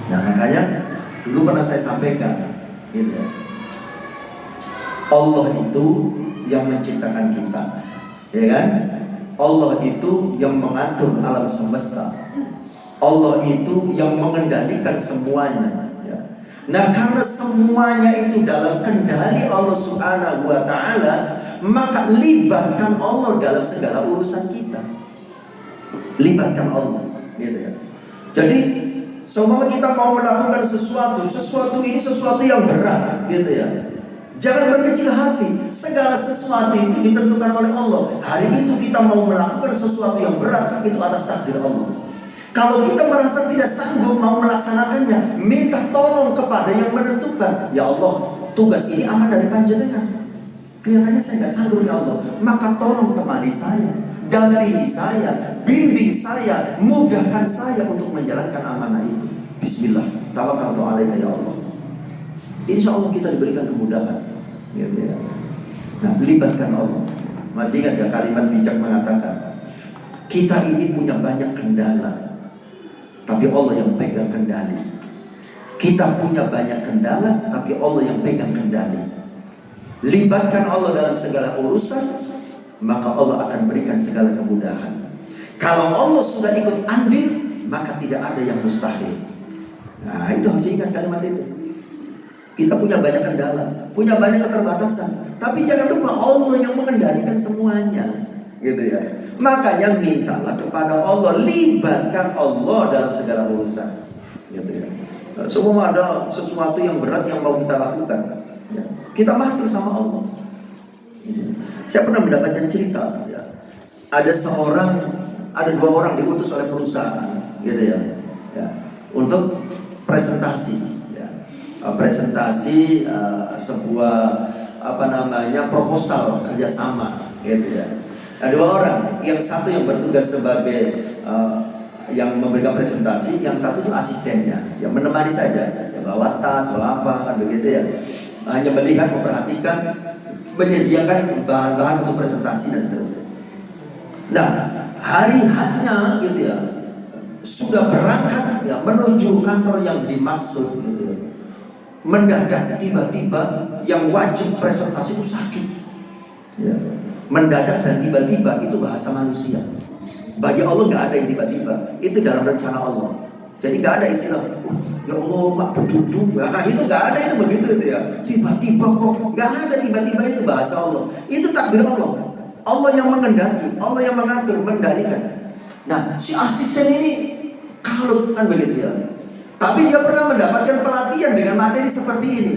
Nah, makanya dulu pernah saya sampaikan gitu ya. Allah itu yang menciptakan kita, ya kan? Allah itu yang mengatur alam semesta. Allah itu yang mengendalikan semuanya ya. Nah, karena semuanya itu dalam kendali Allah Subhanahu wa Ta'ala, maka libatkan Allah dalam segala urusan kita. Libatkan Allah gitu ya. Jadi seumpama kita mau melakukan sesuatu ini sesuatu yang berat gitu ya. Jangan berkecil hati. Segala sesuatu itu ditentukan oleh Allah. Hari itu kita mau melakukan sesuatu yang berat, itu atas takdir Allah. Kalau kita merasa tidak sanggup mau melaksanakannya, minta tolong kepada yang menentukan. Ya Allah, tugas ini aman dari panjenengan. Kelihatannya saya nggak sanggup ya Allah. Maka tolong temani saya, dampingi saya, bimbing saya, mudahkan saya untuk menjalankan amanah itu. Bismillah, tawakkaltu alaika ya Allah. Insya Allah kita diberikan kemudahan. Gitu ya. Nah, libatkan Allah. Masih ingat ya kalimat bijak mengatakan, kita ini punya banyak kendala, tapi Allah yang pegang kendali. Kita punya banyak kendala, tapi Allah yang pegang kendali. Libatkan Allah dalam segala urusan, maka Allah akan berikan segala kemudahan. Kalau Allah sudah ikut andil, maka tidak ada yang mustahil. Nah, itu harus diingat kalimat itu. Kita punya banyak kendala, punya banyak keterbatasan, tapi jangan lupa Allah yang mengendalikan semuanya, gitu ya. Makanya mintalah kepada Allah, libatkan Allah dalam segala urusan, gitu ya. Semua ada sesuatu yang berat yang mau kita lakukan, ya. Kita matur sama Allah. Gitu. Saya pernah mendapatkan cerita, ya. Ada dua orang diutus oleh perusahaan, gitu ya, ya, untuk presentasi. Sebuah proposal kerjasama, gitu ya. Ada dua orang, yang satu yang bertugas sebagai yang memberikan presentasi, yang satu itu asistennya, yang menemani saja, ya, bawa tas, bawa apa, kan begitu ya. Hanya melihat, memperhatikan, menyediakan bahan-bahan untuk presentasi dan seterusnya. Nah, hari-harinya gitu ya, sudah berangkat ya menuju kantor yang dimaksud, gitu ya. Mendadak tiba-tiba yang wajib presentasi itu sakit, ya. Mendadak dan tiba-tiba itu bahasa manusia. Bagi Allah nggak ada yang tiba-tiba, itu dalam rencana Allah. Jadi nggak ada istilah, ya Allah mak beduduk, nah itu nggak ada, itu begitu itu ya. Tiba-tiba kok, nggak ada tiba-tiba, itu bahasa Allah. Itu takdir Allah. Allah yang mengendaki, Allah yang mengatur, mengendalikan. Nah, si asisten ini kalau kan begitu ya. Tapi dia pernah mendapatkan pelatihan dengan materi seperti ini.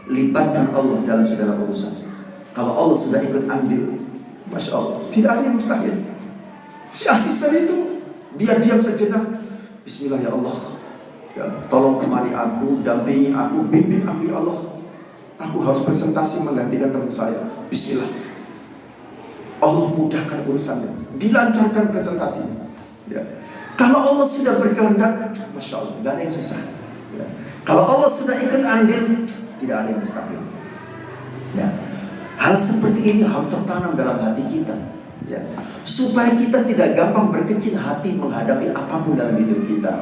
Libatkan Allah dalam segala urusan. Kalau Allah sudah ikut andil, Masya Allah, tidak ada yang mustahil. Si asisten itu, dia diam sejenak. Bismillah ya Allah, ya, tolong temani aku, dampingi aku, bimbing aku ya Allah. Aku harus presentasi menggantikan teman saya. Bismillah. Allah mudahkan urusannya, dilancarkan presentasinya. Ya. Kalau Allah sudah berkehendak, Masya Allah, tidak ada yang susah, ya. Kalau Allah sudah ikut andil, tidak ada yang mustahil, ya. Hal seperti ini harus tertanam dalam hati kita, ya. Supaya kita tidak gampang berkecil hati menghadapi apapun dalam hidup kita.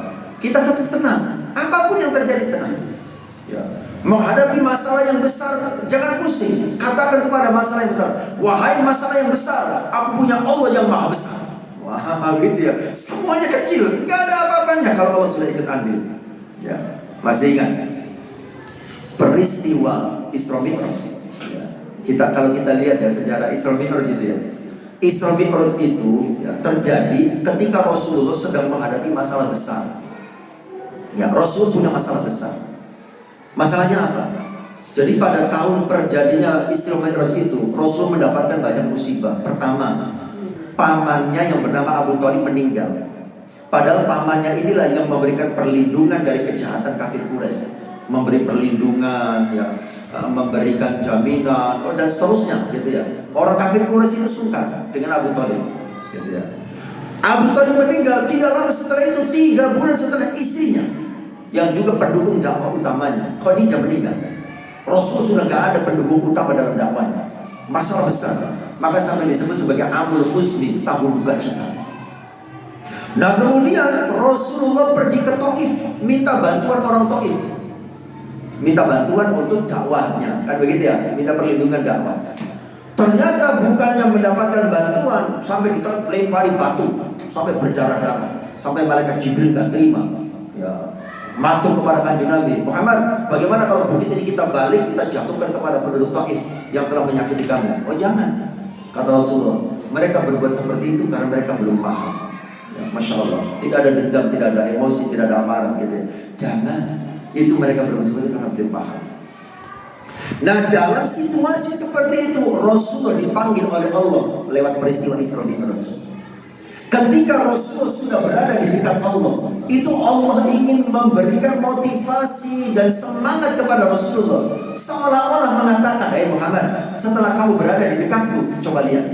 Kita tetap tenang, apapun yang terjadi tenang, ya. Menghadapi masalah yang besar, jangan pusing. Katakan kepada masalah yang besar, wahai masalah yang besar, aku punya Allah yang maha besar. Wah, gitu ya. Semuanya kecil, nggak ada apa-apanya kalau Allah sudah ikut andil. Ya, masih ingat peristiwa Isra Mi'raj? Ya. Kalau kita lihat ya sejarah Isra Mi'raj itu ya. Isra Mi'raj itu ya, terjadi ketika Rasulullah sedang menghadapi masalah besar. Ya, Rasul punya masalah besar. Masalahnya apa? Jadi pada tahun terjadinya Isra Mi'raj itu, Rasul mendapatkan banyak musibah. Pertama, pamannya yang bernama Abu Thalib meninggal. Padahal pamannya inilah yang memberikan perlindungan dari kejahatan kafir Quraisy, memberi perlindungan, ya, memberikan jaminan, dan seterusnya, gitu ya. Orang kafir Quraisy itu sungkan dengan Abu Thalib, gitu ya. Abu Thalib meninggal, tidak lama setelah itu, 3 bulan setelah istrinya, yang juga pendukung dakwah utamanya, Khadijah meninggal. Rasul sudah gak ada pendukung utama dalam dakwahnya. Masalah besar. Maka sampai disebut sebagai Amul Husni, tahun duka cita. Nah kemudian Rasulullah pergi ke Taif, minta bantuan orang Taif, minta bantuan untuk dakwahnya, kan begitu ya, minta perlindungan dakwah. Ternyata bukannya mendapatkan bantuan, sampai dilempari batu, sampai berdarah-darah, sampai malaikat Jibril gak terima. Ya, matur kepada Kanjeng Nabi, Muhammad, bagaimana kalau begitu ini kita balik, kita jatuhkan kepada penduduk Taif yang telah menyakiti kamu? Oh jangan. Kata Rasulullah, mereka berbuat seperti itu karena mereka belum paham. Ya, Masya Allah, tidak ada dendam, tidak ada emosi, tidak ada amarah, gitu ya. Jangan, itu mereka berbuat seperti itu karena belum paham. Nah dalam situasi seperti itu, Rasulullah dipanggil oleh Allah lewat peristiwa Isra Mi'raj. Ketika Rasul sudah berada di dekat Allah, itu Allah ingin memberikan motivasi dan semangat kepada Rasulullah, seolah-olah mengatakan, Muhammad, setelah kamu berada di dekatku, coba lihat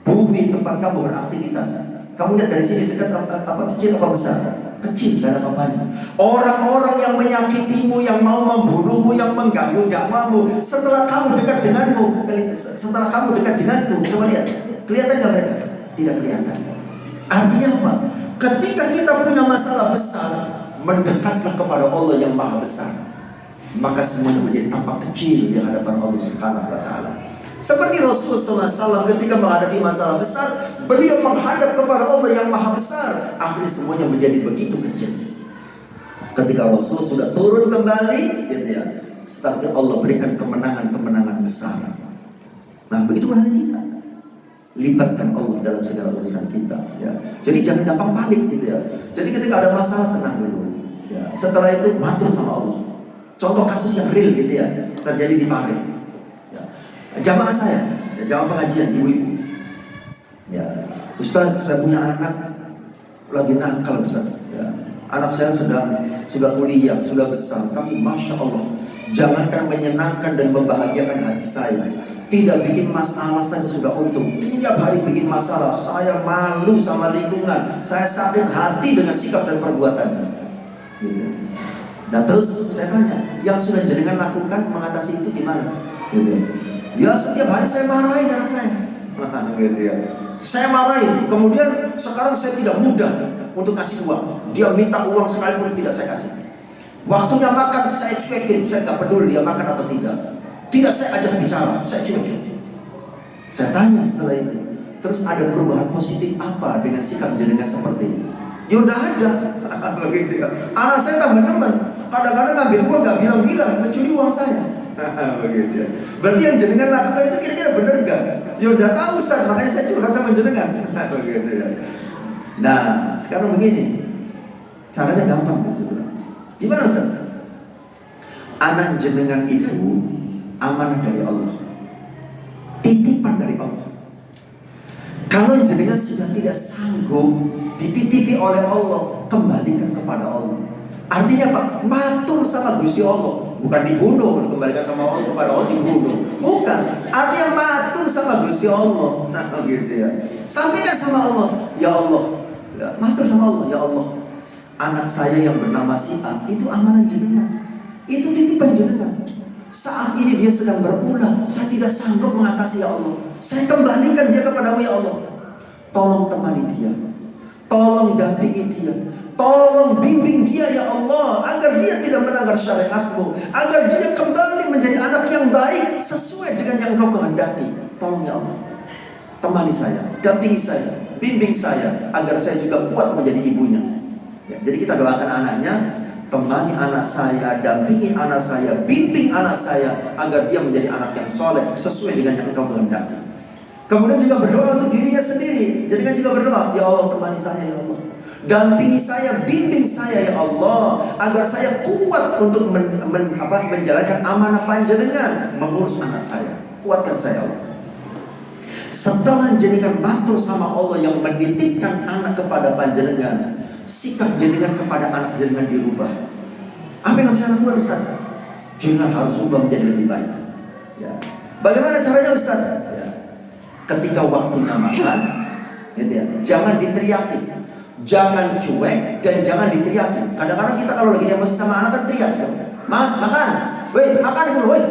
bumi tempat kamu beraktivitas. Kamu lihat dari sini dekat apa kecil apa besar? Kecil, gak ada apa-apanya. Orang-orang yang menyakitimu, yang mau membunuhmu, yang mengganggu dakwamu, setelah kamu dekat denganmu, setelah kamu dekat denganku, coba lihat, kelihatan nggak mereka? Tidak kelihatan. Artinya apa? Ketika kita punya masalah besar, mendekatlah kepada Allah yang Maha Besar, maka semuanya menjadi tampak kecil di hadapan Allah Subhanahu wa Ta'ala. Seperti Rasulullah SAW ketika menghadapi masalah besar, beliau menghadap kepada Allah yang Maha Besar. Akhirnya semuanya menjadi begitu kecil. Ketika Rasul sudah turun kembali, gitu ya, setelah Allah berikan kemenangan-kemenangan besar. Nah, begitu halnya kita. Libatkan Allah dalam segala urusan kita, ya. Jadi jangan gampang panik, gitu ya. Jadi ketika ada masalah, tenang dulu, ya. Setelah itu matur sama Allah. Contoh kasus yang real, gitu ya, terjadi di Paris. Jamaah saya, jamaah pengajian ibu-ibu, ya, Ustaz, saya punya anak lagi nakal, Ustaz, ya. Anak saya sudah kuliah, sudah besar, tapi masya Allah, jangankan menyenangkan dan membahagiakan hati saya, tidak bikin masalah saja sudah untung. Tiap hari bikin masalah, saya malu sama lingkungan, saya sakit hati dengan sikap dan perbuatannya. Gitu. Nah terus saya tanya, yang sudah jenengan lakukan mengatasi itu gimana? Gitu. Ya setiap hari saya marahin anak saya. Gitu ya. Saya marahin, kemudian sekarang saya tidak mudah untuk kasih uang. Dia minta uang sekalipun tidak saya kasih. Waktunya makan saya cuekin, saya tak peduli dia makan atau tidak. Tidak saya ajak bicara, saya cuekin. Saya tanya setelah itu, terus ada perubahan positif apa dengan sikap jenengan seperti itu? Ya udah ada. Begitu ya. Anak saya tambah teman. Kadang-kadang ngambil uang nggak bilang-bilang, mencuri uang saya. Begitu ya. Berarti yang jenengan lakukan itu kira-kira benar nggak? Ya udah tahu Ustaz, makanya saya curhat sama jenengan. Begitu ya. Nah, sekarang begini, caranya gampang Ustaz. Gimana Ustaz? Anak jenengan itu amanah dari Allah, titipan dari Allah. Kalau jenengan sudah tidak sanggup dititipi oleh Allah, kembalikan kepada Allah. Artinya apa? Matur sama Gusti Allah, bukan dibunuh, kembalikan sama Allah kepada Allah dibunuh. Bukan, artinya matur sama Gusti Allah. Nah gitu ya. Sampaikan sama Allah, ya Allah, ya, matur sama Allah, ya Allah, anak saya yang bernama si A itu amanah jenengan, itu titipan jenengan. Saat ini dia sedang berulah, saya tidak sanggup mengatasi ya Allah. Saya kembalikan dia kepadamu ya Allah. Tolong temani dia, tolong dampingi dia, tolong bimbing dia ya Allah, agar dia tidak melanggar syariatmu, agar dia kembali menjadi anak yang baik sesuai dengan yang Engkau kehendaki. Tolong ya Allah, temani saya, dampingi saya, bimbing saya, agar saya juga kuat menjadi ibunya. Ya, jadi kita doakan anaknya, temani anak saya, dampingi anak saya, bimbing anak saya, agar dia menjadi anak yang soleh sesuai dengan yang Engkau kehendaki. Kemudian juga berdoa untuk dirinya sendiri. Jadi kan juga berdoa, ya Allah temani saya ya Allah, dampingi saya, bimbing saya ya Allah, agar saya kuat untuk menjalankan amanah panjenengan, mengurus anak saya. Kuatkan saya Allah. Setelah jenengan matur sama Allah yang menitipkan anak kepada panjenengan, sikap jenengan kepada anak jenengan dirubah. Apa yang harus saya lakukan Ustaz? Jenengan harus ubah menjadi lebih baik. Ya. Bagaimana caranya Ustaz? Ya. Ketika waktunya makan, gitu ya, jangan diteriaki, jangan cuek, dan jangan diteriaki. Kadang-kadang kita kalau lagi emosi sama anak kan teriak, ya. Mas makan, woi makan dulu, woi.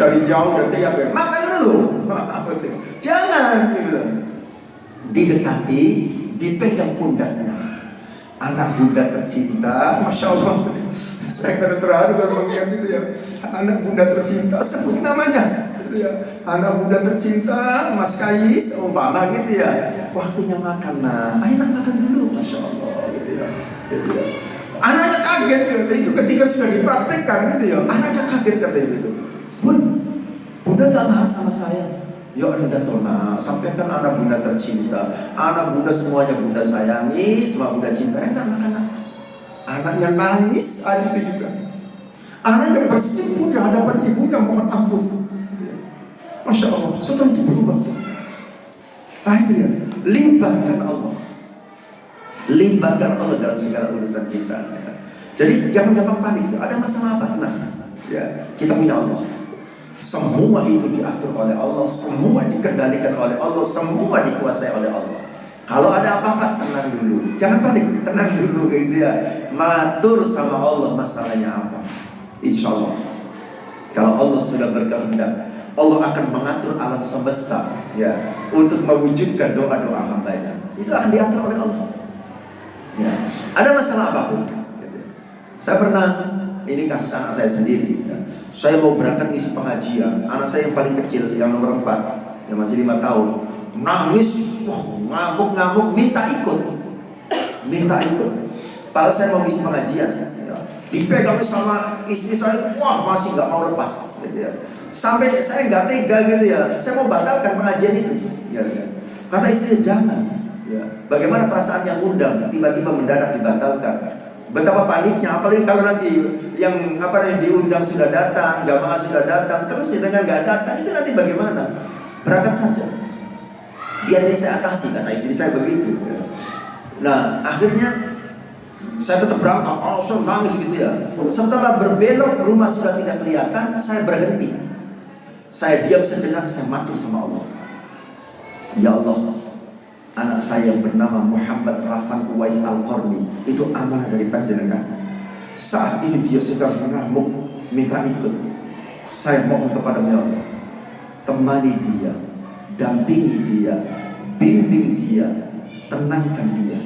Dari jauh udah teriak, ya. Makan dulu. Jangan, gitu. Didekati, dipegang pundaknya. Anak bunda tercinta, masya Allah. Saya kadang terharu kalau mengingat itu ya. Anak bunda tercinta, sebut namanya. Gitu ya. Anak bunda tercinta, Mas Kais, umpama gitu ya. Waktunya makan, nah, ayo makan dulu, masya Allah, gitu ya. Gitu ya. Anaknya kaget gitu. Itu ketika sudah dipraktekkan gitu ya. Anaknya kaget katanya gitu. Bunda gak marah sama saya. Ya anda tona, sampaikan anak bunda tercinta, anak bunda semuanya bunda sayangi, semua bunda cinta. Enak makan. Anaknya nangis, aja itu juga. Anaknya bersimpuh di hadapan ibunya mohon ampun. Masya Allah, setelah itu berubah. Itu ya. Libatkan Allah. Libatkan Allah dalam segala urusan kita. Jadi jangan gampang panik. Ada masalah apa? Tenang. Ya, kita punya Allah. Semua itu diatur oleh Allah, semua dikendalikan oleh Allah, semua dikuasai oleh Allah. Kalau ada apa-apa, tenang dulu. Jangan panik, tenang dulu gitu ya. Matur sama Allah masalahnya apa. Insya Allah. Kalau Allah sudah berkehendak, Allah akan mengatur alam semesta ya untuk mewujudkan doa-doa hambanya. Itu akan diatur oleh Allah. Ya. Ada masalah apapun. Saya pernah, ini kasus anak saya sendiri. Ya. Saya mau berangkat isi pengajian. Anak saya yang paling kecil, yang nomor 4, yang masih 5 tahun, nangis, ngamuk-ngamuk, minta ikut. Kalau saya mau isi pengajian, ya, dipegang sama istri saya, wah masih nggak mau lepas, gitu ya. Sampai saya nggak tega gitu ya. Saya mau batalkan pengajian itu. Ya. Kata istri jangan. Ya. Bagaimana perasaan yang undang tiba-tiba mendadak dibatalkan? Betapa paniknya, apalagi kalau nanti yang diundang sudah datang, jamaah sudah datang, terus dengan nggak datang itu nanti bagaimana? Berangkat saja. Biar ini saya atasi, kata istri saya begitu. Nah akhirnya saya tetap berangkat, saya nangis gitu ya. Setelah berbelok rumah sudah tidak kelihatan, saya berhenti. Saya diam sejenak, saya matur sama Allah. Ya Allah, anak saya yang bernama Muhammad Rafan Uwais Al-Qarni itu amanah dari panjenengan. Saat ini dia sedang mengamuk, minta ikut. Saya mohon kepada Ya Allah, temani dia, dampingi dia, bimbing dia, tenangkan dia.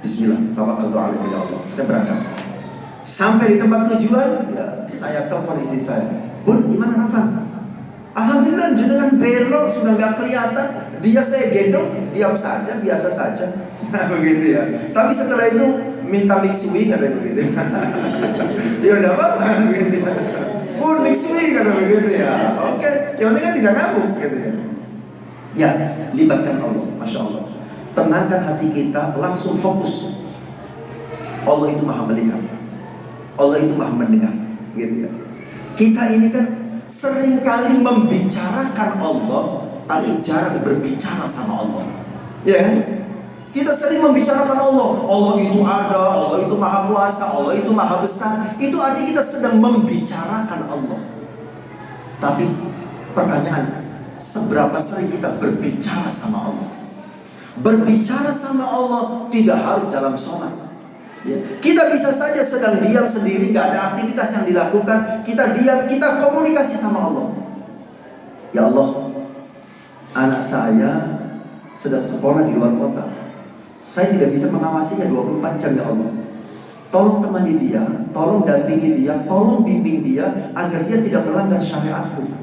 Bismillah, tawakkaltu alaika ya Allah. Saya berangkat. Sampai di tempat tujuan, ya, saya telepon istri saya. Bun, gimana Rafan? Alhamdulillah, jenengan belok sudah nggak kelihatan. Dia saya gendong, diam saja, biasa saja. Begitu ya. Tapi setelah itu minta mixui kata begitu. Ya udah apa-apa begitu. Bun, mixui kata begitu ya. Oke, yang penting kan tidak ngamuk gitu ya. Ya, libatkan Allah, masya Allah. Tenangkan hati kita, langsung fokus. Allah itu maha melihat, Allah itu maha mendengar, gitu ya. Kita ini kan seringkali membicarakan Allah, tapi jarang berbicara sama Allah. Ya, kita sering membicarakan Allah. Allah itu ada, Allah itu maha kuasa, Allah itu maha besar. Itu artinya kita sedang membicarakan Allah. Tapi pertanyaan, seberapa sering kita berbicara sama Allah? Berbicara sama Allah tidak harus dalam sholat. Ya. Kita bisa saja sedang diam sendiri, gak ada aktivitas yang dilakukan, kita diam, kita komunikasi sama Allah. Ya Allah, anak saya sedang sekolah di luar kota. Saya tidak bisa mengawasinya 24 jam ya Allah. Tolong temani dia, tolong dampingi dia, tolong bimbing dia agar dia tidak melanggar syariatmu.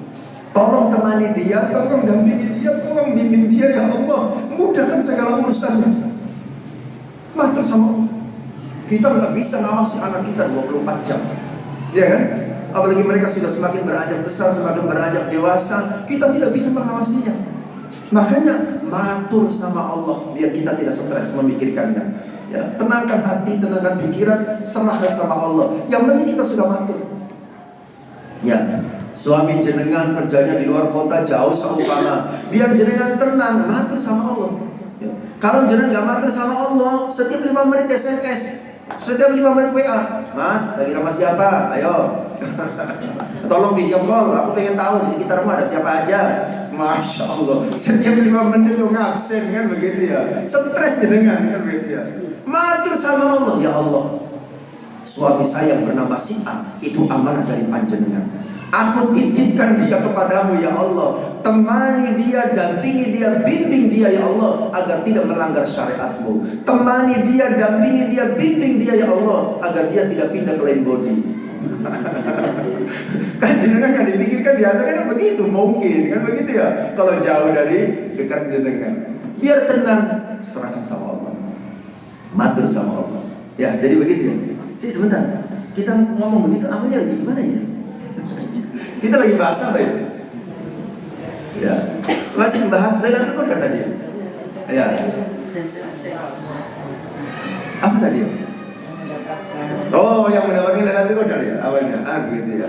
Tolong temani dia, tolong dampingi dia, tolong bimbing dia ya Allah. Mudahkan segala urusannya. Matur sama Allah. Kita nggak bisa ngawasi anak kita 24 jam, ya kan? Apalagi mereka sudah semakin beranjak besar, semakin beranjak dewasa, kita tidak bisa mengawasinya. Makanya matur sama Allah biar kita tidak stres memikirkannya. Ya, tenangkan hati, tenangkan pikiran, serahkan sama Allah. Yang penting kita sudah matur. Ya. Suami jenengan kerjanya di luar kota jauh seumpama, biar jenengan tenang, matur sama Allah. Ya. Kalau jenengan nggak matur sama Allah, setiap 5 menit SMS, setiap 5 menit WA, Mas lagi sama siapa? Ayo, tolong video call, aku pengen tahu di sekitarmu ada siapa aja. Masya Allah, setiap 5 menit lu ngabsen kan begitu ya, stres jenengan kan begitu ya. Matur sama Allah, ya Allah, suami saya yang bernama Si A itu amanah dari panjenengan. Aku titipkan dia kepadamu ya Allah. Temani dia, dampingi dia, bimbing dia ya Allah agar tidak melanggar syariatmu. Temani dia, dampingi dia, bimbing dia ya Allah agar dia tidak pindah ke lain body. Kan jenengan yang dipikirkan di atas kan begitu mungkin kan begitu ya. Kalau jauh dari dekat jenengan, biar tenang, serahkan sama Allah, matur sama Allah. Ya jadi begitu ya. Sebentar, kita ngomong begitu, amalnya lagi gimana ya? Kita lagi bahas apa itu? Ya, masih membahas Lailatul Qadar tadi. Ya. Apa tadi? Oh, yang mendapatkan Lailatul Qadar ya, awalnya. Gitu ya.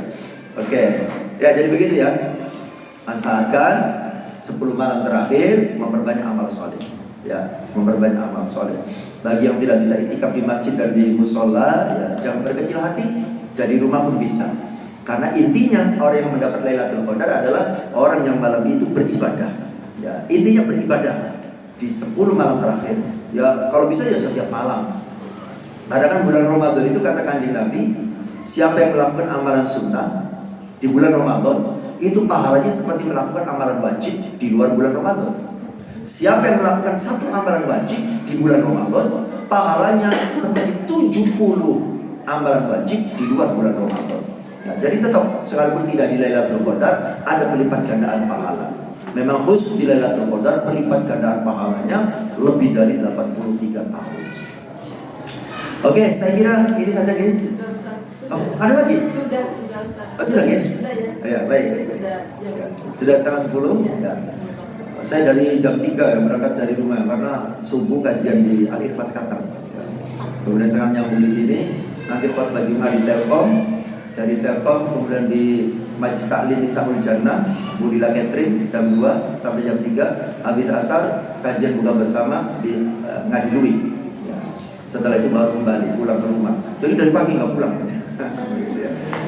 Oke. Ya, jadi begitu ya. Antarakan 10 malam terakhir memperbanyak amal soleh. Ya, memperbanyak amal soleh. Bagi yang tidak bisa itikaf di masjid dan di musola, ya, jangan berkecil hati. Dari rumah pun bisa. Karena intinya orang yang mendapat Lailatul Qadar adalah orang yang malam itu beribadah. Ya, intinya beribadah di 10 malam terakhir. Ya, kalau bisa ya setiap malam. Karena kan bulan Ramadan itu kata Kanjeng Nabi, siapa yang melakukan amalan sunnah di bulan Ramadan, itu pahalanya seperti melakukan amalan wajib di luar bulan Ramadan. Siapa yang melakukan satu amalan wajib di bulan Ramadan, pahalanya seperti 70 amalan wajib di luar bulan Ramadan. Nah, jadi tetap sekalipun tidak di Lailatul Qadar, ada pelipat gandaan pahala. Memang khusus di Lailatul Qadar pelipat gandaan pahalanya lebih dari 83 tahun. Oke, saya kira ini saja, gitu. Sudah, Ustaz. Oh, ada lagi? Sudah, Ustaz. Masih lagi? Sudah ya. Ya, baik. Sudah. Ya, sudah setengah 10? Ya. Saya dari jam 3 ya, berangkat dari rumah karena subuh kajian di Al-Ikhlas Qatar. Ya. Kemudian saya nyambung di sini, nanti khotbah Jumat di Telkom, dari Telkom kemudian di Majlis Taklim di Sahul Jannah, Budila Catering jam 2 sampai jam 3, habis asar kajian buka bersama di Ngadilui. Ya. Setelah itu baru kembali pulang ke rumah. Jadi dari pagi nggak pulang.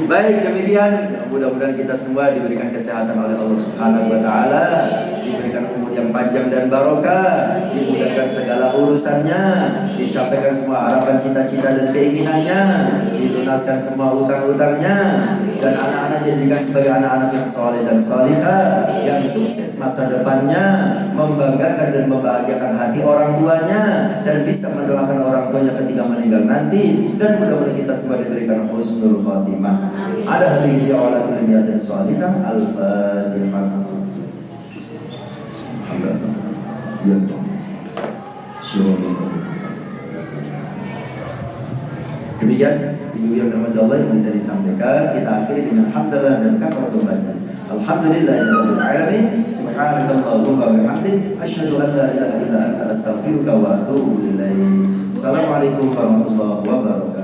Baik, demikian. Mudah-mudahan kita semua diberikan kesehatan oleh Allah Subhanahu wa taala, diberikan umur yang panjang dan barokah, dimudahkan segala urusannya, dicapaikan semua harapan, cita-cita dan keinginannya, dilunaskan semua utang-utangnya, dan anak-anak dijadikan sebagai anak-anak yang soleh dan solihah, yang sukses masa depannya, membanggakan dan membahagiakan hati orang tuanya, dan bisa mendoakan orang tuanya ketika meninggal nanti, dan mudah-mudahan kita semua diberikan husnul khotimah. Ada hadis dia wala kulli niyatin shalihah. Al-Fatihah. Demikian ibu yang dirahmati Allah yang bisa disampaikan. Kita akhiri dengan hamdalah dan kafaratul majlis. Alhamdulillahirabbil alamin. Subhanakallahumma wa bihamdik asyhadu an la ilaha illa anta astaghfiruka wa atubu ilaik. Assalamualaikum warahmatullahi wabarakatuh.